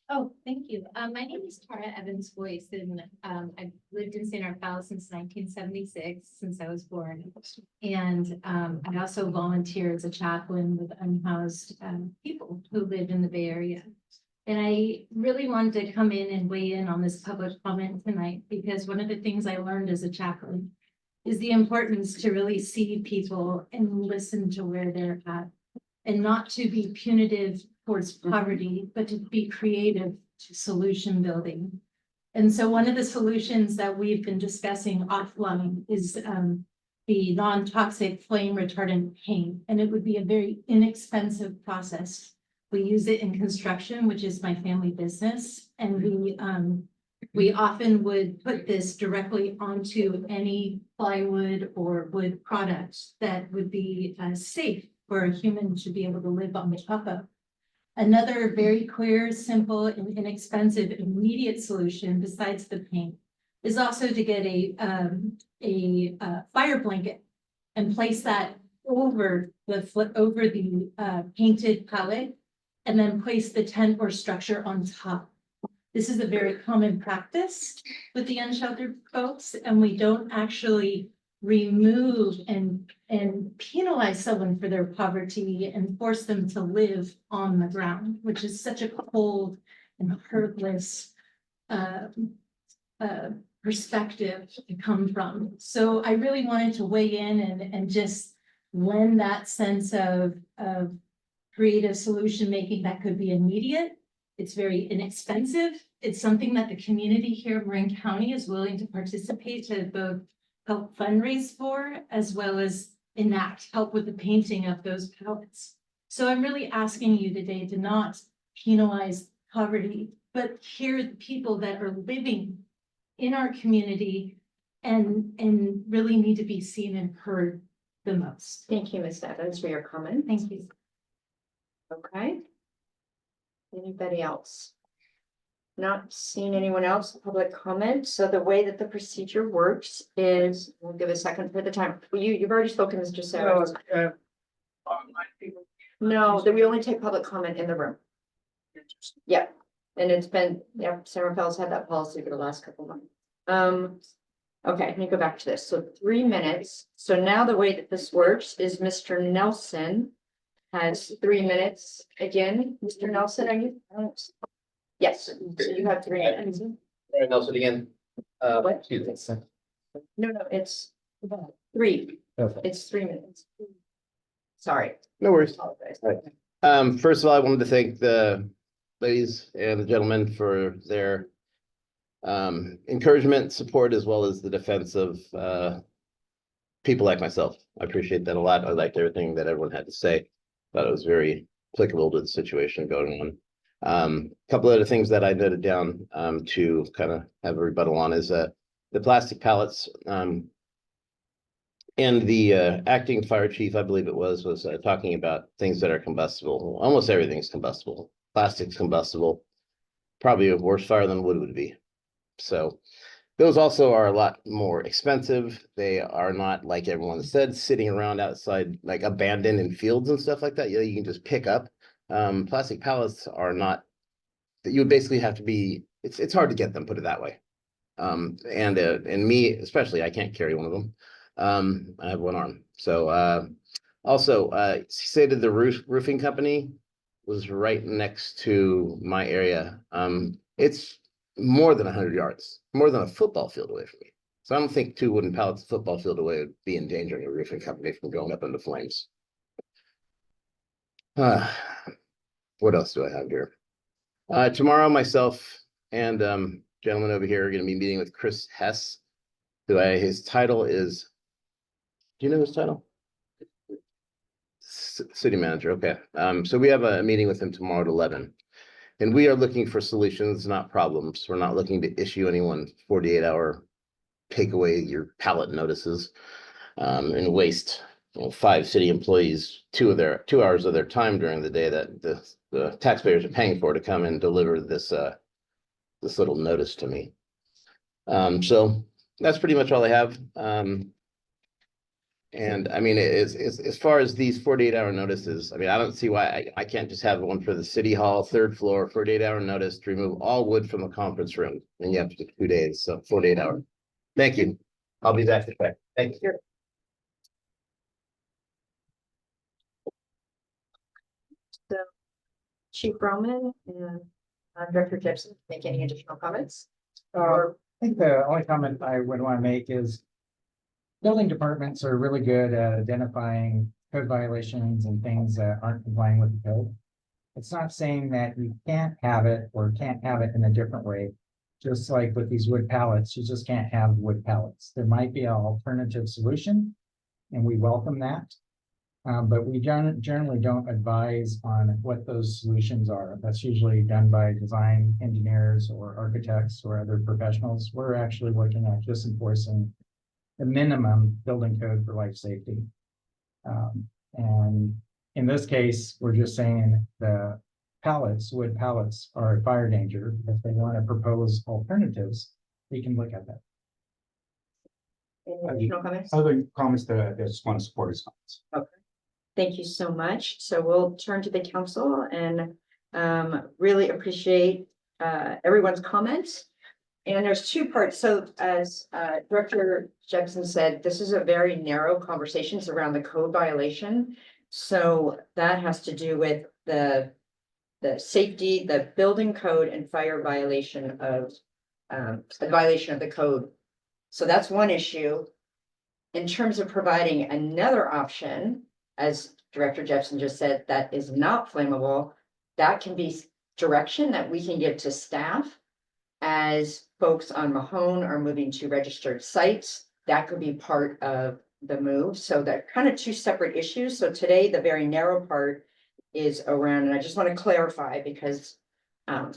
Oh, thank you. My name is Tara Evans Boyce, and I've lived in St. Raphael since 1976, since I was born. And I also volunteer as a chaplain with unhoused people who live in the Bay Area. And I really wanted to come in and weigh in on this public comment tonight, because one of the things I learned as a chaplain is the importance to really see people and listen to where they're at, and not to be punitive towards poverty, but to be creative to solution building. And so one of the solutions that we've been discussing offline is the non-toxic flame retardant paint, and it would be a very inexpensive process. We use it in construction, which is my family business, and we often would put this directly onto any plywood or wood products that would be safe for a human to be able to live on top of. Another very clear, simple, and inexpensive immediate solution besides the paint is also to get a fire blanket and place that over the painted palette, and then place the tent or structure on top. This is a very common practice with the unsheltered folks, and we don't actually remove and penalize someone for their poverty and force them to live on the ground, which is such a cold and hurtless perspective to come from. So I really wanted to weigh in and just lend that sense of creative solution making that could be immediate. It's very inexpensive. It's something that the community here in Marin County is willing to participate to both help fundraise for, as well as help with the painting of those palettes. So I'm really asking you today to not penalize poverty, but hear the people that are living in our community and really need to be seen and heard the most. Thank you, Ms. Evans, for your comment. Thank you. Okay. Anybody else? Not seeing anyone else, public comment. So the way that the procedure works is, we'll give a second for the time. Well, you've already spoken, Mr. Sarah. No, that we only take public comment in the room. Yeah, and it's been, yeah, Sarah Fell's had that policy for the last couple of months. Okay, let me go back to this. So 3 minutes. So now the way that this works is Mr. Nelson has 3 minutes. Again, Mr. Nelson, are you? Yes, so you have 3 minutes. Brian Nelson again. What? Excuse me. No, it's 3. Okay. It's 3 minutes. Sorry. No worries. Apologize. All right. First of all, I wanted to thank the ladies and the gentlemen for their encouragement, support, as well as the defense of people like myself. I appreciate that a lot. I liked everything that everyone had to say. Thought it was very applicable to the situation going on. A couple of other things that I noted down to kind of have a rebuttal on is the plastic pallets. And the acting fire chief, I believe it was talking about things that are combustible. Almost everything's combustible. Plastic's combustible. Probably a worse fire than wood would be. So those also are a lot more expensive. They are not, like everyone said, sitting around outside, like abandoned in fields and stuff like that. You can just pick up. Plastic pallets are not, that you would basically have to be, it's hard to get them, put it that way. And me, especially, I can't carry one of them. I have one arm. So also, say that the roofing company was right next to my area. It's more than 100 yards, more than a football field away from me. So I don't think 2 wooden pallets a football field away would be endangering a roofing company from going up into flames. What else do I have here? Tomorrow, myself and gentleman over here are going to be meeting with Chris Hess, who his title is, do you know his title? City manager. Okay. So we have a meeting with him tomorrow at 11. And we are looking for solutions, not problems. We're not looking to issue anyone 48-hour take away your pallet notices and waste 5 city employees 2 hours of their time during the day that the taxpayers are paying for to come and deliver this this little notice to me. So that's pretty much all I have. And I mean, as far as these 48-hour notices, I mean, I don't see why I can't just have one for the city hall, 3rd floor, 48-hour notice to remove all wood from the conference room. And you have to do 2 days, so 48 hours. Thank you. I'll be back. Thank you. So Chief Roman and Director Gibson, make any additional comments? I think the only comment I would want to make is building departments are really good at identifying code violations and things that aren't complying with the code. It's not saying that you can't have it or can't have it in a different way. just like with these wood pallets, you just can't have wood pallets. There might be an alternative solution, and we welcome that. But we generally don't advise on what those solutions are. That's usually done by design engineers or architects or other professionals. We're actually looking at just enforcing the minimum building code for life safety. And in this case, we're just saying the pallets, wood pallets are a fire danger. If they want to propose alternatives, we can look at that. Any additional comments? Other comments that I just want to support his comments. Okay. Thank you so much. So we'll turn to the council and really appreciate everyone's comments. And there's two parts. So as Director Jepson said, this is a very narrow conversation. It's around the code violation. So that has to do with the safety, the building code and fire violation of the violation of the code. So that's one issue. In terms of providing another option, as Director Jepson just said, that is not flammable, that can be direction that we can give to staff as folks on Mahone are moving to registered sites. That could be part of the move. So they're kind of two separate issues. So today, the very narrow part is around, and I just want to clarify because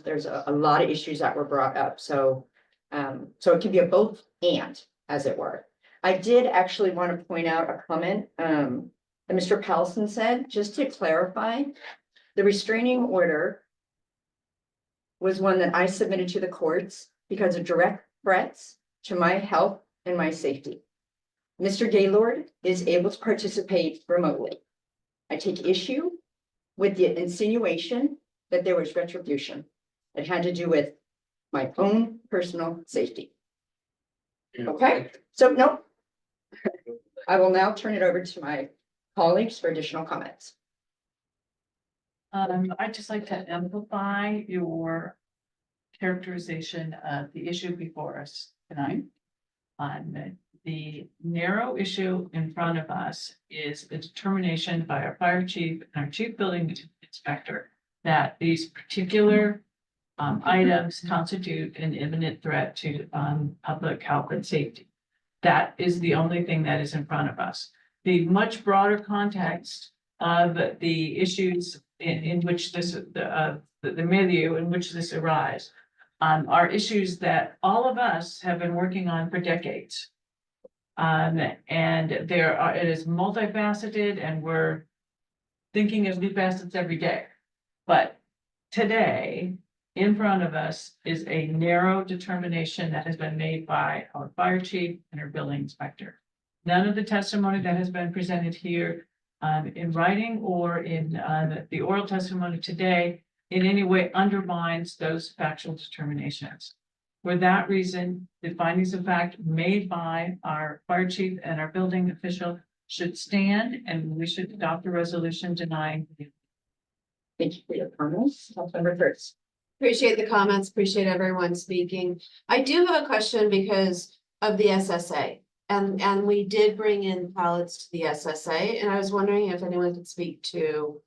there's a lot of issues that were brought up. So it can be a both and, as it were. I did actually want to point out a comment that Mr. Pellison said, just to clarify, the restraining order was one that I submitted to the courts because of direct threats to my health and my safety. Mr. Gaylord is able to participate remotely. I take issue with the insinuation that there was retribution. It had to do with my own personal safety. Okay, so no. I will now turn it over to my colleagues for additional comments. I'd just like to amplify your characterization of the issue before us tonight. The narrow issue in front of us is the determination by our fire chief and our chief building inspector that these particular items constitute an imminent threat to public health and safety. That is the only thing that is in front of us. The much broader context of the issues in which this, the milieu in which this arises, are issues that all of us have been working on for decades. And it is multifaceted, and we're thinking of new facets every day. But today, in front of us is a narrow determination that has been made by our fire chief and our building inspector. None of the testimony that has been presented here in writing or in the oral testimony today in any way undermines those factual determinations. For that reason, the findings of fact made by our fire chief and our building official should stand, and we should adopt a resolution denying. Thank you for your comments. Councilmember Kurtz. Appreciate the comments, appreciate everyone speaking. I do have a question because of the SSA. And we did bring in pallets to the SSA, and I was wondering if anyone could speak to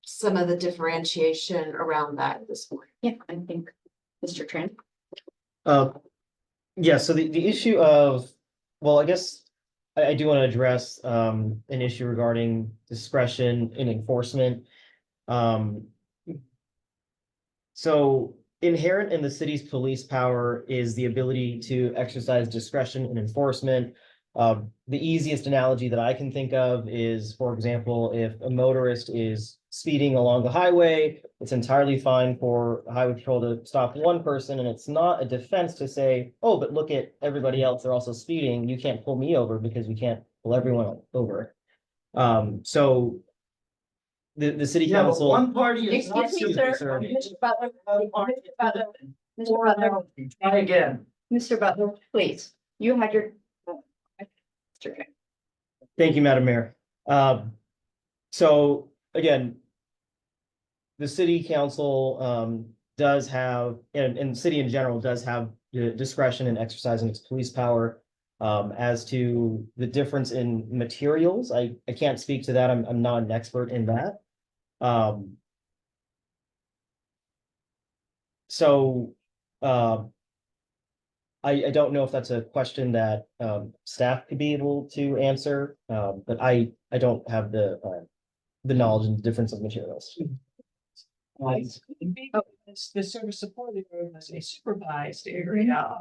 some of the differentiation around that this morning. Yeah, I think Mr. Tran. Yeah, so the issue of, well, I guess I do want to address an issue regarding discretion in enforcement. So inherent in the city's police power is the ability to exercise discretion in enforcement. The easiest analogy that I can think of is, for example, if a motorist is speeding along the highway, it's entirely fine for highway patrol to stop one person, and it's not a defense to say, oh, but look at everybody else, they're also speeding, you can't pull me over because we can't pull everyone over. So the city council. One party is not. Excuse me, sir. Mr. Butler. Mr. Butler. Try again. Mr. Butler, please. You had your. Thank you, Madam Mayor. So again, the city council does have, and the city in general does have the discretion in exercising its police power. As to the difference in materials, I can't speak to that. I'm not an expert in that. So I don't know if that's a question that staff could be able to answer, but I don't have the knowledge and difference of materials. The service support area was a supervised area.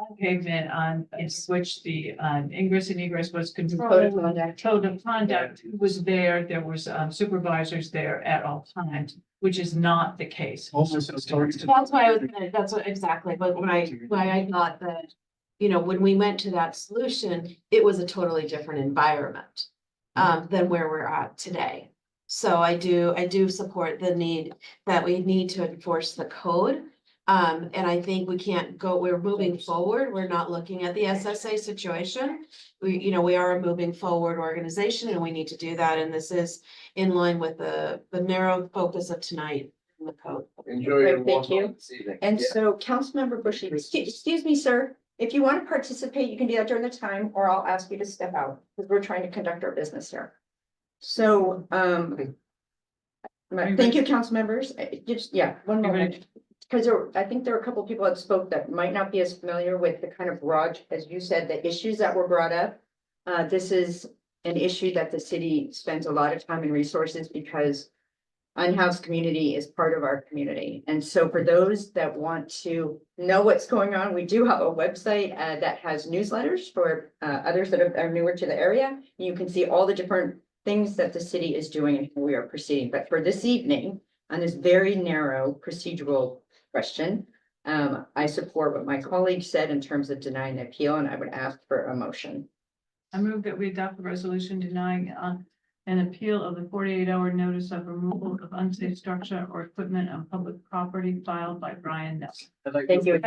On pavement on, and switch the ingress and egress was controlled. Code of conduct. Code of conduct was there. There was supervisors there at all times, which is not the case. That's why I was gonna, that's what exactly, but why I thought that, you know, when we went to that solution, it was a totally different environment than where we're at today. So I do support the need that we need to enforce the code. And I think we can't go, we're moving forward. We're not looking at the SSA situation. We are a moving forward organization and we need to do that. And this is in line with the narrow focus of tonight in the code. Enjoy. Thank you. And so Councilmember Bushy, excuse me, sir, if you want to participate, you can do that during the time, or I'll ask you to step out because we're trying to conduct our business here. So, thank you, council members. Just, yeah, one moment. Because I think there are a couple of people that spoke that might not be as familiar with the kind of broad, as you said, the issues that were brought up. This is an issue that the city spends a lot of time and resources because unhoused community is part of our community. And so for those that want to know what's going on, we do have a website that has newsletters for others that are newer to the area. You can see all the different things that the city is doing and how we are proceeding. But for this evening, on this very narrow procedural question, I support what my colleague said in terms of denying the appeal, and I would ask for a motion. I move that we adopt a resolution denying an appeal of the 48-hour notice of removal of unsafe structure or equipment on public property filed by Brian Nelson. Thank you.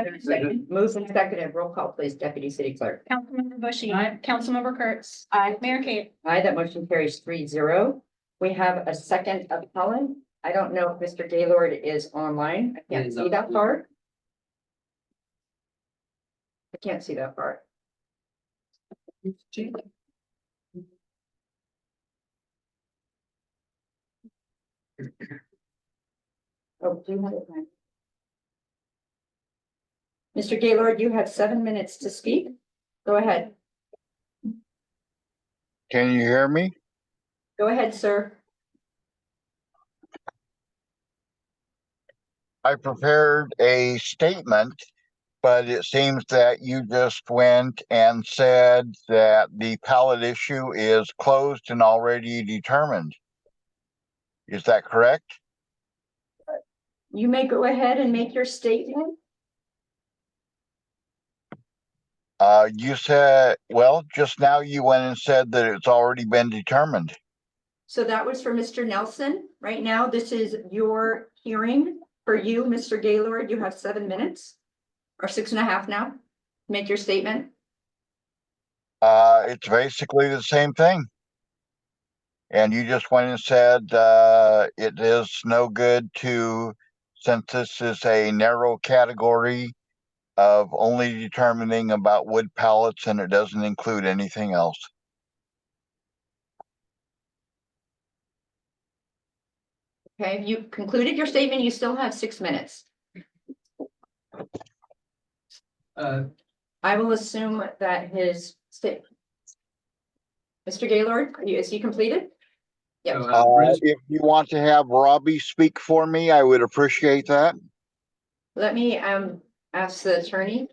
Moves and seconded. Roll call, please, Deputy City Clerk. Councilmember Bushy. Aye. Councilmember Kurtz. Aye. Mayor Kate. Aye, that motion carries 3-0. We have a second appellant. I don't know if Mr. Gaylord is online. I can't see that far. I can't see that far. Oh, do you have it, Mike? Mr. Gaylord, you have 7 minutes to speak. Go ahead. Can you hear me? Go ahead, sir. I prepared a statement, but it seems that you just went and said that the pallet issue is closed and already determined. Is that correct? You may go ahead and make your statement. You said, well, just now you went and said that it's already been determined. So that was for Mr. Nelson. Right now, this is your hearing for you, Mr. Gaylord. You have 7 minutes or 6.5 now. Make your statement. It's basically the same thing. And you just went and said it is no good to, since this is a narrow category of only determining about wood pallets and it doesn't include anything else. Okay, you concluded your statement. You still have 6 minutes. I will assume that his state. Mr. Gaylord, is he completed? Yes. If you want to have Robbie speak for me, I would appreciate that. Let me ask the attorney.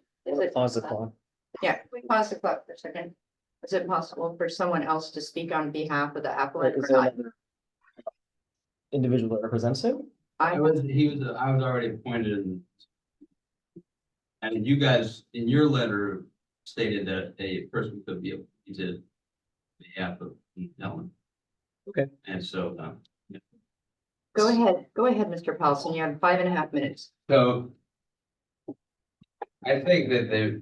Pause the clock. Yeah, we pause the clock for a second. Is it possible for someone else to speak on behalf of the applicant or not? Individual that represents him? I was already appointed. And you guys, in your letter, stated that a person could be appointed on behalf of Ellen. Okay. And so, Go ahead, Mr. Paulson. You have 5.5 minutes. So I think that I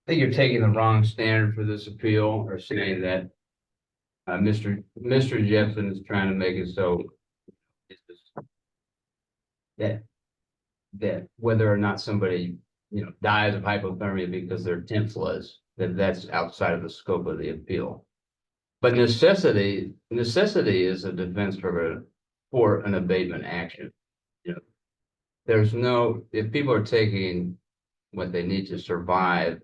think you're taking the wrong standard for this appeal, or saying that Mr. Jepson is trying to make it so that whether or not somebody, dies of hypothermia because their tent floods, that's outside of the scope of the appeal. But necessity is a defense for an abatement action. there's no, if people are taking what they need to survive,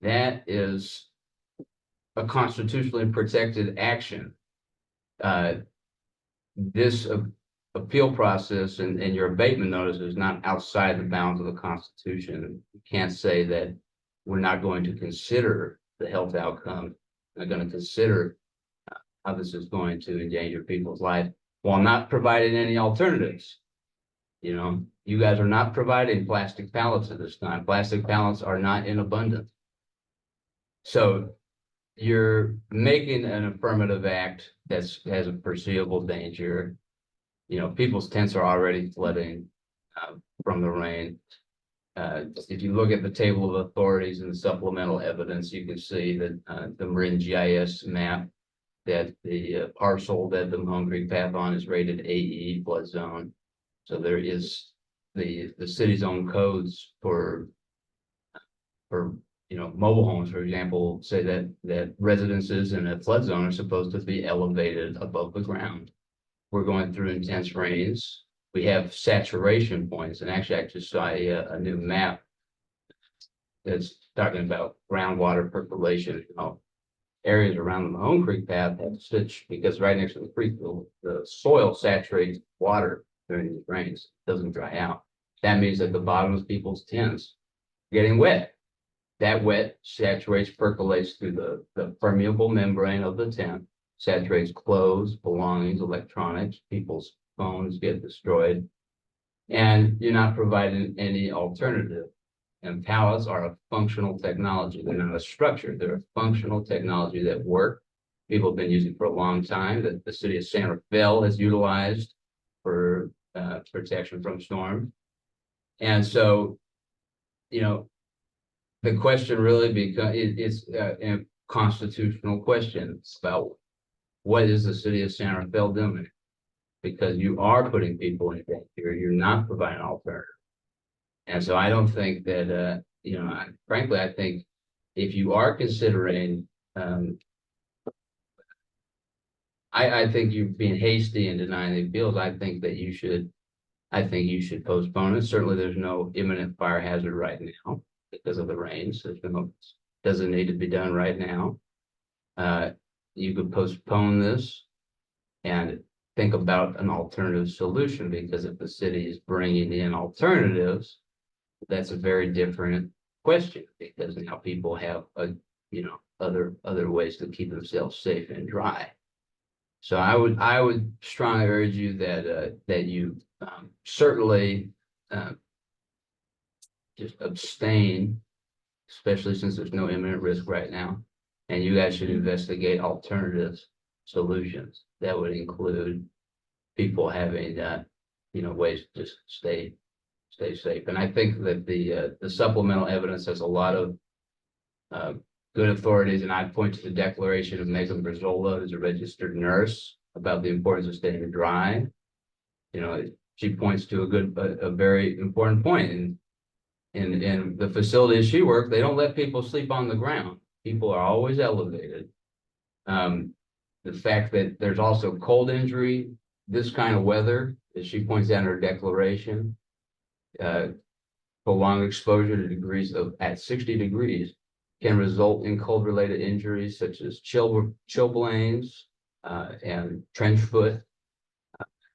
that is a constitutionally protected action. This appeal process and your abatement notice is not outside the bounds of the Constitution. You can't say that we're not going to consider the health outcome, not going to consider how this is going to endanger people's life while not providing any alternatives. You know, you guys are not providing plastic pallets at this time. Plastic pallets are not in abundance. So you're making an affirmative act has a foreseeable danger. You know, people's tents are already flooding from the rain. If you look at the table of authorities and the supplemental evidence, you can see that the Marin GIS map that the parcel that the Mahone Creek Path on is rated AE flood zone. So there is the city's own codes for you know, mobile homes, for example, say that residences in a flood zone are supposed to be elevated above the ground. We're going through intense rains. We have saturation points, and actually I just saw a new map that's talking about groundwater percolation. You know, areas around the Mahone Creek Path have such, because right next to the creek, the soil saturates water during these rains, it doesn't dry out. That means that the bottom of people's tents are getting wet. That wet saturates, percolates through the permeable membrane of the tent, saturates clothes, belongings, electronics, people's phones get destroyed, and you're not providing any alternative. And pallets are a functional technology. They're not a structure. They're a functional technology that work. People have been using for a long time, that the city of San Rafael has utilized for protection from storms. And so, you know, the question really it's a constitutional question about what is the city of San Rafael doing? Because you are putting people in danger, you're not providing alternative. And so I don't think that, you know, frankly, I think if you are considering, I think you're being hasty in denying the appeals. I think you should postpone it. Certainly there's no imminent fire hazard right now because of the rains. Doesn't need to be done right now. You could postpone this and think about an alternative solution, because if the city is bringing in alternatives, that's a very different question, because now people have other ways to keep themselves safe and dry. So I would strongly urge you that you certainly just abstain, especially since there's no imminent risk right now. And you guys should investigate alternative solutions that would include people having ways to just stay safe. And I think that the supplemental evidence has a lot of good authorities, and I point to the declaration of Megan Brazola, who's a registered nurse, about the importance of staying dry. You know, she points to a very important point. And in the facilities she worked, they don't let people sleep on the ground. People are always elevated. The fact that there's also cold injury, this kind of weather, as she points out in her declaration, prolonged exposure to degrees at 60 degrees can result in cold-related injuries such as chilblains and trench foot,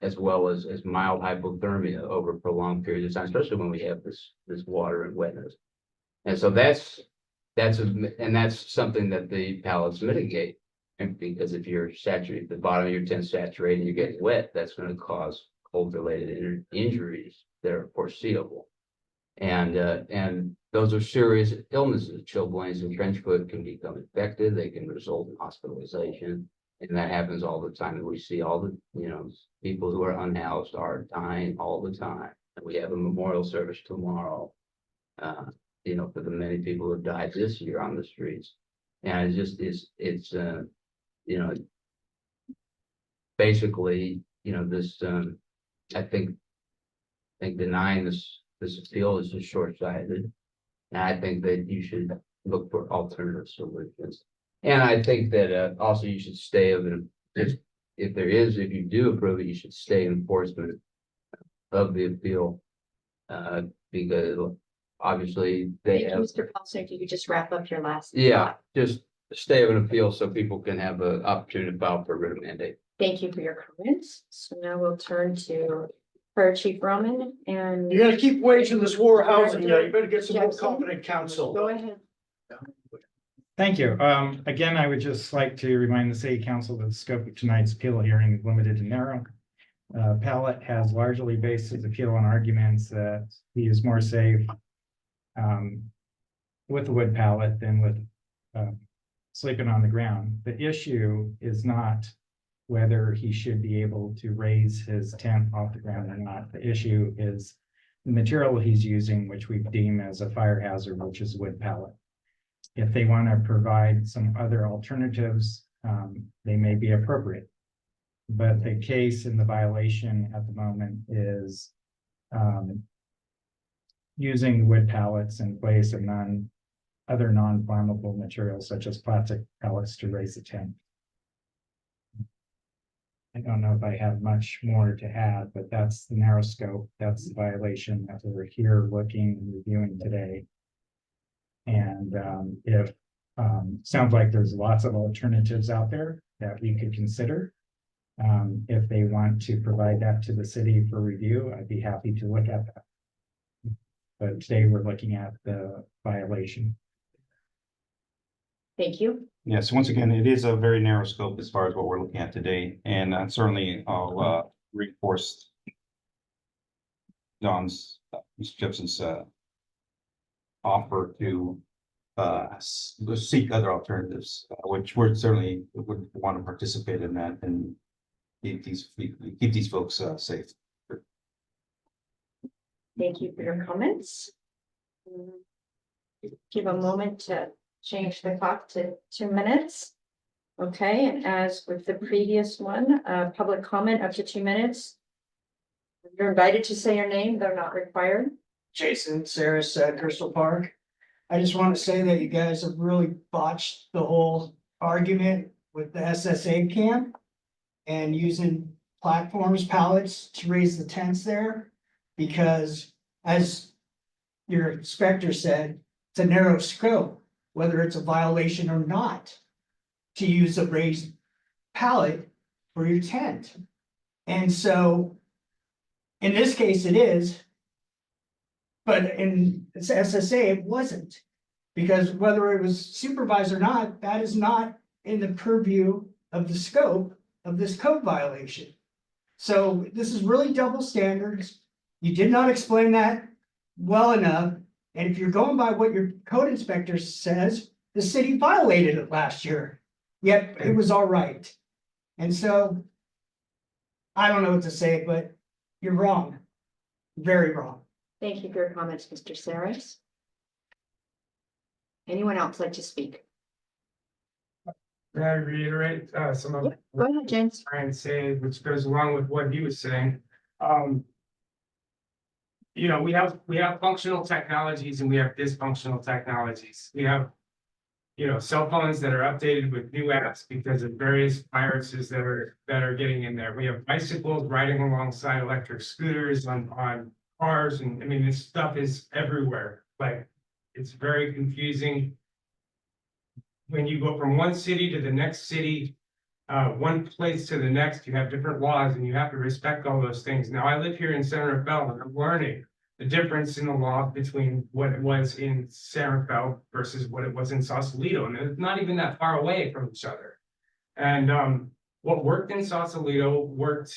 as well as mild hypothermia over prolonged periods of time, especially when we have this water and wetness. And so that's something that the pallets mitigate. And because if you're saturated, the bottom of your tent saturated and you're getting wet, that's going to cause cold-related injuries that are foreseeable. And those are serious illnesses. Chilblains and trench foot can become infected. They can result in hospitalization. And that happens all the time. And we see all the, people who are unhoused are dying all the time. And we have a memorial service tomorrow, for the many people who have died this year on the streets. And basically, this, I think denying this appeal is just short-sighted. And I think that you should look for alternative solutions. And I think that also you should stay if you do approve it, you should stay enforcement of the appeal Because obviously they Thank you, have, Mr. Paulson. If you could just wrap up your last. yeah, thought. just stay of an appeal so people can have an opportunity to file for a writ of mandate. Thank you for your comments. So now we'll turn to Fire Chief Roman and. You gotta keep waging this war of housing, Director you better get some more Jackson. competent counsel. Go ahead. Thank you. Again, I would just like to remind the city council that the scope of tonight's appeal hearing is limited and narrow. Pallet has largely based his appeal on arguments that he is more safe with the wood pallet than with sleeping on the ground. The issue is not whether he should be able to raise his tent off the ground or not. The issue is the material he's using, which we deem as a fire hazard, which is wood pallet. If they want to provide some other alternatives, they may be appropriate. But the case in the violation at the moment is using wood pallets in place of other non-flammable materials such as plastic pellets to raise the tent. I don't know if I have much more to add, but that's the narrow scope. That's the violation that we're here looking and reviewing today. And if sounds like there's lots of alternatives out there that we could consider. If they want to provide that to the city for review, I'd be happy to look at that. But today we're looking at the violation. Thank you. Yeah, so once again, it is a very narrow scope as far as what we're looking at today, and certainly I'll reinforce Mr. Gibson's offer to seek other alternatives, which we're certainly would want to participate in that and keep these folks safe. Thank you for your comments. Give a moment to change the clock to 2 minutes. Okay, and as with the previous one, public comment up to 2 minutes. You're invited to say your name, they're not required. Jason Saris, Crystal Park. I just want to say that you guys have really botched the whole argument with the SSA camp and using platforms, pallets to raise the tents there. Because as your inspector said, it's a narrow scope, whether it's a violation or not, to use a raised pallet for your tent. And so in this case, it is. But in SSA, it wasn't. Because whether it was supervised or not, that is not in the purview of the scope of this code violation. So this is really double standards. You did not explain that well enough. And if you're going by what your code inspector says, the city violated it last year, yet it was all right. And so I don't know what to say, but you're wrong, very wrong. Thank you for your comments, Mr. Saris. Anyone else like to speak? May I reiterate some of Go ahead, James. Brian said, which goes along with what he was saying. You know, we have functional technologies and we have dysfunctional technologies. We have, you know, cell phones that are updated with new apps because of various viruses that are getting in there. We have bicycles riding alongside electric scooters on cars, and I mean, this stuff is everywhere. Like, it's very confusing. When you go from one city to the next city, one place to the next, you have different laws and you have to respect all those things. Now, I live here in San Rafael and I'm learning the difference in the law between what it was in San Rafael versus what it was in Sausalito. And it's not even that far away from each other. And what worked in Sausalito worked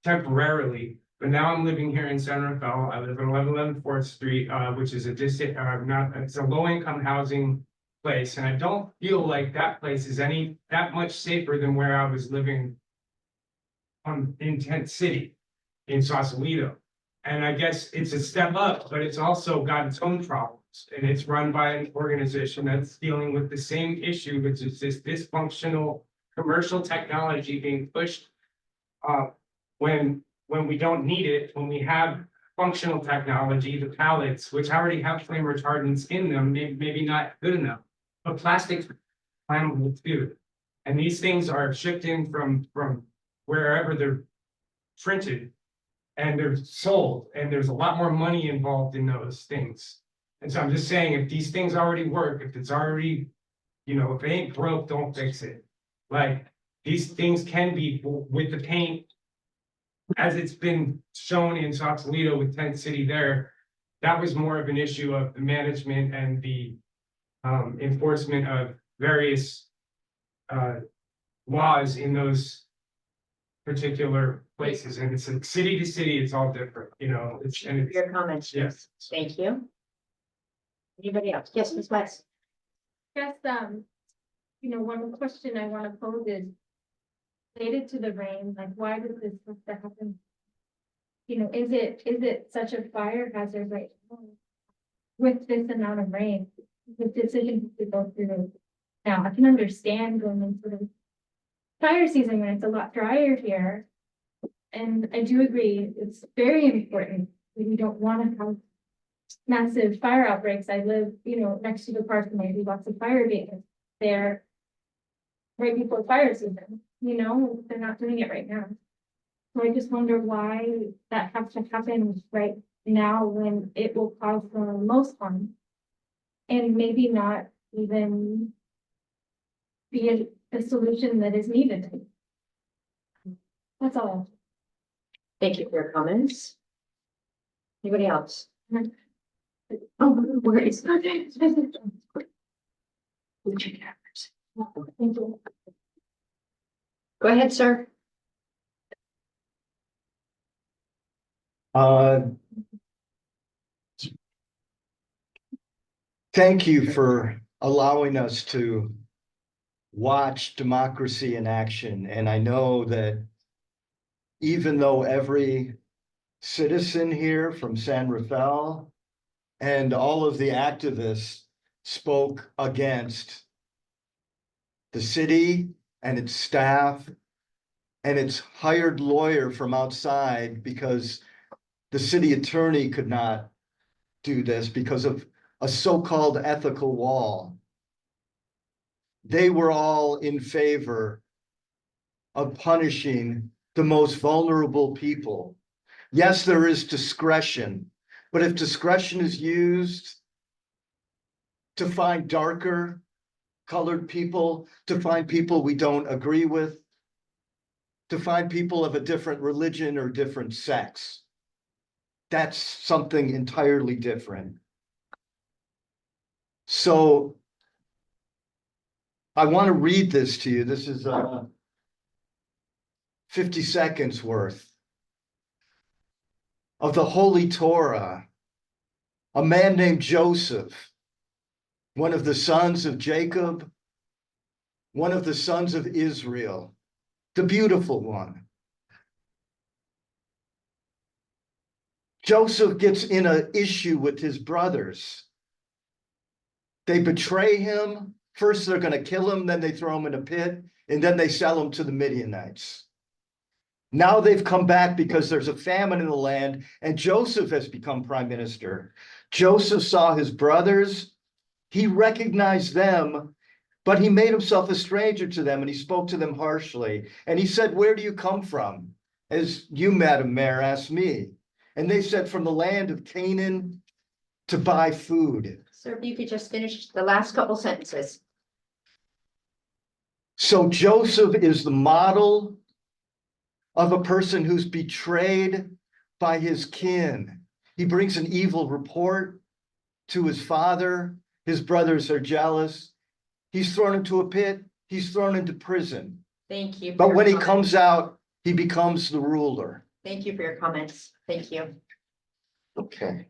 temporarily, but now I'm living here in San Rafael. I live at 1111 4th Street, which is it's a low-income housing place, and I don't feel like that place is that much safer than where I was living in Tent City in Sausalito. And I guess it's a step up, but it's also got its own problems, and it's run by an organization that's dealing with the same issue, which is this dysfunctional commercial technology being pushed when we don't need it, when we have functional technology, the pallets, which already have flame retardants in them, maybe not good enough. But plastic flammable too. And these things are shipped in from wherever they're printed. and they're sold, and there's a lot more money involved in those things. And so I'm just saying, if these things already work, if it's already, if it ain't broke, don't fix it. Like, these things can be with the paint, as it's been shown in Sausalito with Tent City there, that was more of an issue of the management and the enforcement of various laws in those particular places, and it's like city to city, it's all different, Your comments. Yes. Thank you. Anybody else? Yes, Ms. West. Guess, one question I want to pose is related to the rain, like, why does this have to happen? Is it such a fire hazard right now with this amount of rain, with decisions to go through? Now, I can understand going into the fire season when it's a lot drier here. And I do agree, it's very important. We don't want to have massive fire outbreaks. I live, next to the park, and I do lots of fire abatement there right before fire season, they're not doing it right now. So I just wonder why that has to happen right now when it will cause the most harm. And maybe not even be a solution that is needed. That's all. Thank you for your comments. Anybody else? Oh, where is that? Go ahead, sir. Thank you for allowing us to watch democracy in action. And I know that even though every citizen here from San Rafael and all of the activists spoke against the city and its staff and its hired lawyer from outside, because the city attorney could not do this because of a so-called ethical wall. They were all in favor of punishing the most vulnerable people. Yes, there is discretion, but if discretion is used to find darker colored people, to find people we don't agree with, to find people of a different religion or different sex, that's something entirely different. So I want to read this to you. This is 50 seconds worth of the Holy Torah. A man named Joseph, one of the sons of Jacob, one of the sons of Israel, the beautiful one. Joseph gets in an issue with his brothers. They betray him. First, they're going to kill him, then they throw him in a pit, and then they sell him to the Midianites. Now they've come back because there's a famine in the land, and Joseph has become prime minister. Joseph saw his brothers. He recognized them, but he made himself a stranger to them, and he spoke to them harshly. And he said, "Where do you come from?" As you, Madam Mayor, asked me. And they said, "From the land of Canaan to buy food." Sir, if you could just finish the last couple sentences. So Joseph is the model of a person who's betrayed by his kin. He brings an evil report to his father. His brothers are jealous. He's thrown into a pit. He's thrown into prison. Thank you. But when he comes out, he becomes the ruler. Thank you for your comments. Thank you. Okay.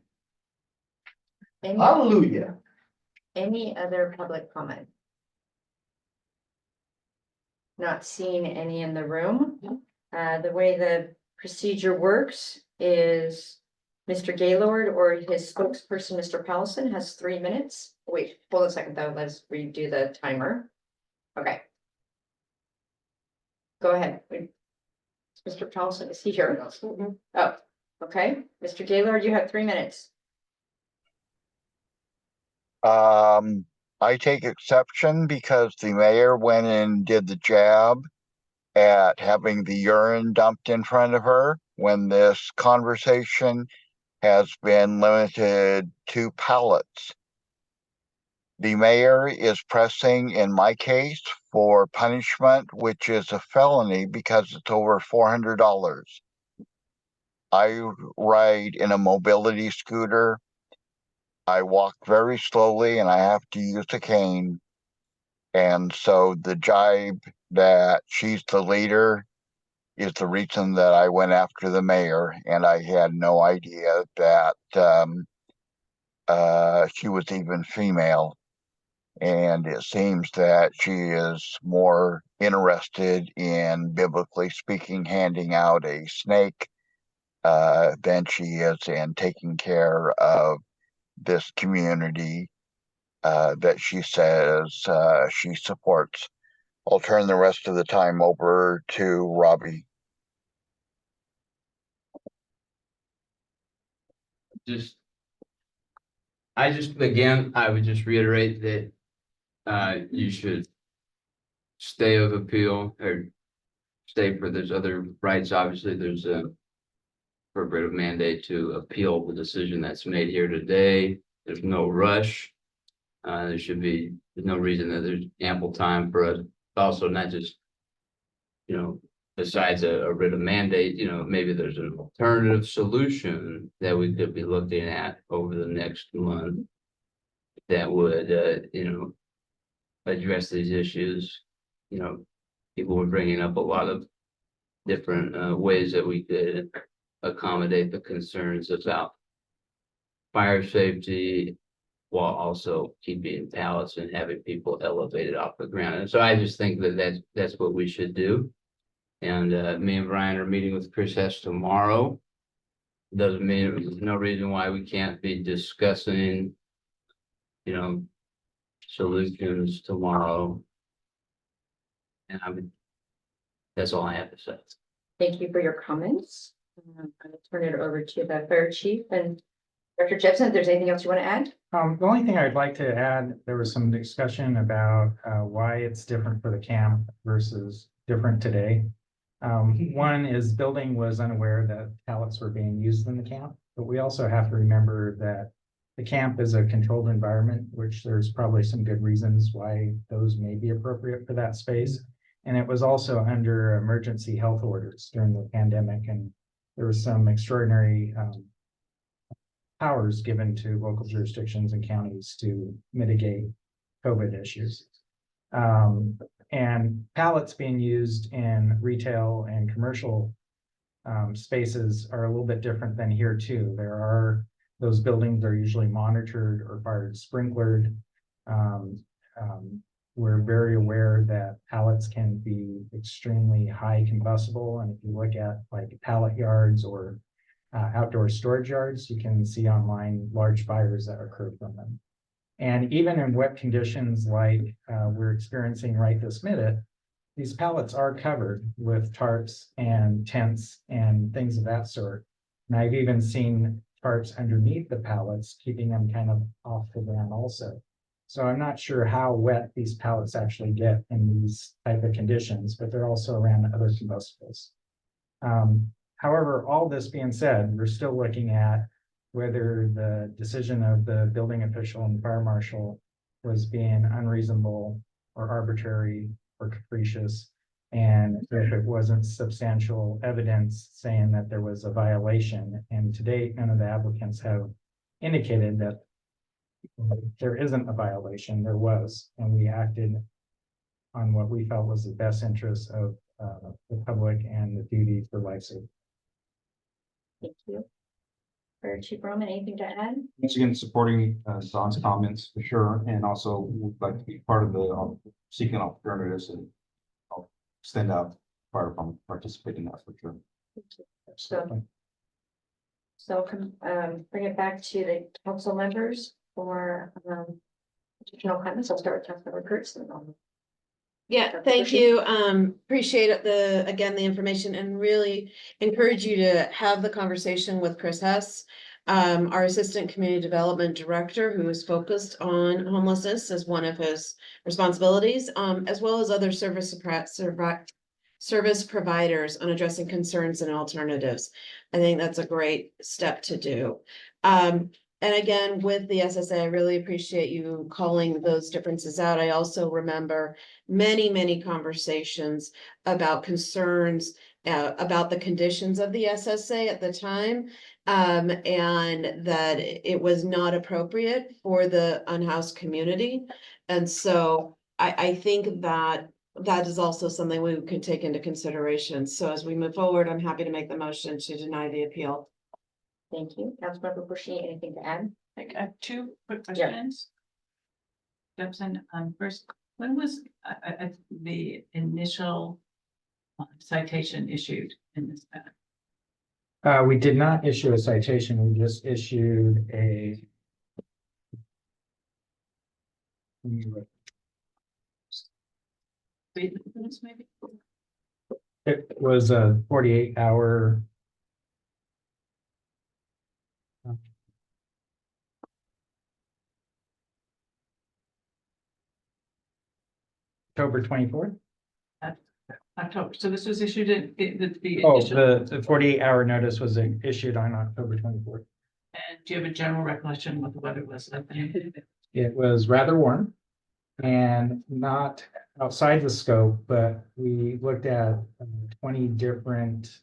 Any, Hallelujah. any other public comment? Not seeing any in the room. The way the procedure works is Mr. Gaylord or his spokesperson, Mr. Powelson, has 3 minutes. Wait, hold on a second though. Let's redo the timer. Okay. Go ahead. Mr. Powelson, is he here? Oh, okay. Mr. Gaylord, you have 3 minutes. I take exception because the mayor went and did the job at having the urine dumped in front of her. when this conversation has been limited to pallets. The mayor is pressing in my case for punishment, which is a felony because it's over $400. I ride in a mobility scooter. I walk very slowly and I have to use a cane. And so the jibe that she's the leader is the reason that I went after the mayor, and I had no idea that she was even female. And it seems that she is more interested in, biblically speaking, handing out a snake than she is in taking care of this community that she says she supports. I'll turn the rest of the time over to Robbie. Again, I would just reiterate that you should stay of appeal or stay for there's other rights. Obviously, there's a appropriate mandate to appeal the decision that's made here today. There's no rush. There's no reason that there's ample time for us. Also, not just, besides a writ of mandate, maybe there's an alternative solution that we could be looking at over the next month that would, address these issues. People were bringing up a lot of different ways that we could accommodate the concerns about fire safety while also keeping pallets and having people elevated off the ground. And so I just think that that's what we should do. And me and Brian are meeting with Chris Hess tomorrow. Doesn't mean there's no reason why we can't be discussing, solutions tomorrow. And that's all I have to say. Thank you for your comments. I'm going to turn it over to the fire chief and Dr. Jepson, if there's anything else you want to add? The only thing I'd like to add, there was some discussion about why it's different for the camp versus different today. One is building was unaware that pallets were being used in the camp, but we also have to remember that the camp is a controlled environment, which there's probably some good reasons why those may be appropriate for that space. And it was also under emergency health orders during the pandemic, and there was some extraordinary powers given to local jurisdictions and counties to mitigate COVID issues. And pallets being used in retail and commercial spaces are a little bit different than here too. Those buildings are usually monitored or fire sprinklered. We're very aware that pallets can be extremely high combustible. And if you look at like pallet yards or outdoor storage yards, you can see online large fires that occur from them. And even in wet conditions like we're experiencing right this minute, these pallets are covered with tarps and tents and things of that sort. And I've even seen tarps underneath the pallets, keeping them kind of off the ground also. So I'm not sure how wet these pallets actually get in these type of conditions, but they're also around other combustibles. However, all this being said, we're still looking at whether the decision of the building official and fire marshal was being unreasonable or arbitrary or capricious. And if it wasn't substantial evidence saying that there was a violation, and to date, none of the applicants have indicated that there isn't a violation. There was, and we acted on what we felt was the best interest of the public and the duty for life safety. Thank you. Fire Chief Roman, anything to add? Once again, supporting Don's comments for sure, and also would like to be part of the seeking alternatives and I'll extend out fire from participating in that for sure. So bring it back to the council members for additional comments. I'll start with Councilmember Kurtz and then Yeah, thank you. Appreciate the information and really encourage you to have the conversation with Chris Hess, our Assistant Community Development Director, who is focused on homelessness as one of his responsibilities, as well as other service service providers on addressing concerns and alternatives. I think that's a great step to do. And again, with the SSA, I really appreciate you calling those differences out. I also remember many conversations about concerns about the conditions of the SSA at the time. And that it was not appropriate for the unhoused community. And so I think that is also something we could take into consideration. So as we move forward, I'm happy to make the motion to deny the appeal. Thank you. Councilmember Bushy, anything to add? I have two quick Yeah. questions. Jepson, first, when was the initial citation issued in this matter? We did not issue a citation, we just issued a. Maybe? It was a 48-hour. October 24th. October, so this was issued in the Oh, initial, the 48-hour notice was issued on October 24th. and do you have a general recollection what the weather was like then? It was rather warm and not outside the scope, but we looked at 20 different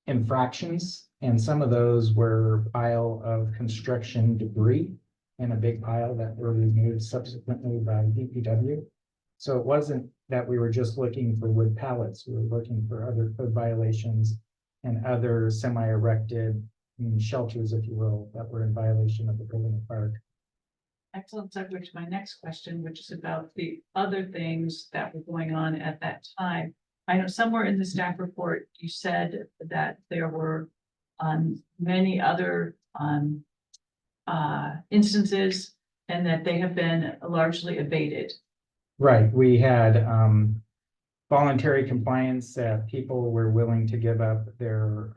infractions, and some of those were pile of construction debris in a big pile that were removed subsequently by DPW. So it wasn't that we were just looking for wood pallets, we were looking for other code violations and other semi-erected shelters, if you will, that were in violation of the building and fire. Excellent segue to my next question, which is about the other things that were going on at that time. I know somewhere in the staff report, you said that there were many other instances and that they have been largely abated. Right, we had voluntary compliance that people were willing to give up their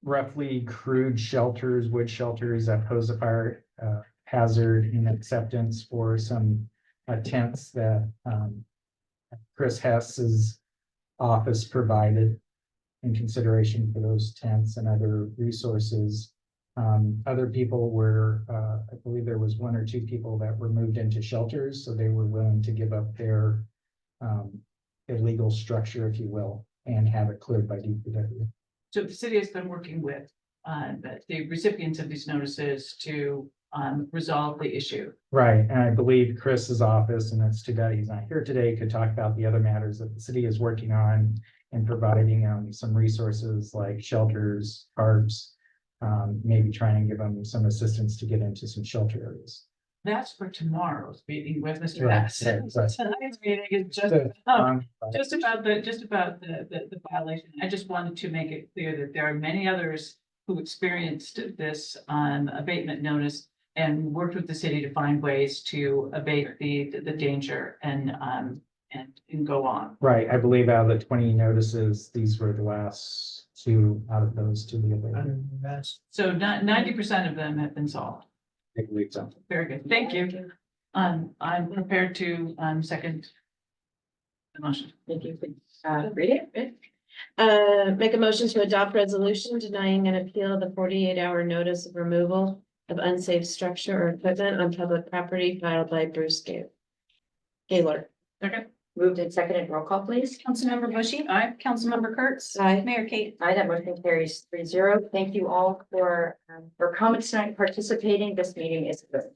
roughly crude shelters, wood shelters that pose a fire hazard in acceptance for some tents that Chris Hess's office provided in consideration for those tents and other resources. Other people were, I believe there was 1 or 2 people that were moved into shelters, so they were willing to give up their illegal structure, if you will, and have it cleared by DPW. So the city has been working with the recipients of these notices to resolve the issue. Right, and I believe Chris's office, and it's too bad he's not here today, could talk about the other matters that the city is working on and providing some resources like shelters, tarps, maybe trying and give them some assistance to get into some shelter areas. That's for tomorrow's meeting with Mr. Right, Hess. right. Tonight's meeting is just about the violation. I just wanted to make it clear that there are many others who experienced this abatement notice and worked with the city to find ways to abate the danger and go on. Right, I believe out of the 20 notices, these were the last 2 out of those to be abated. So 90% of them have been solved. I believe so. Very good. Thank you. I'm prepared to second the motion. Thank you. Read it. Make a motion to adopt resolution denying an appeal of the 48-hour notice of removal of unsafe structure or equipment on public property filed by Bruce Gaylor. Second. Moved and seconded. Roll call, please. Councilmember Bushy. Aye. Councilmember Kurtz. Aye. Mayor Kate. Aye, that motion carries 3-0. Thank you all for comments tonight, participating. This meeting is adjourned.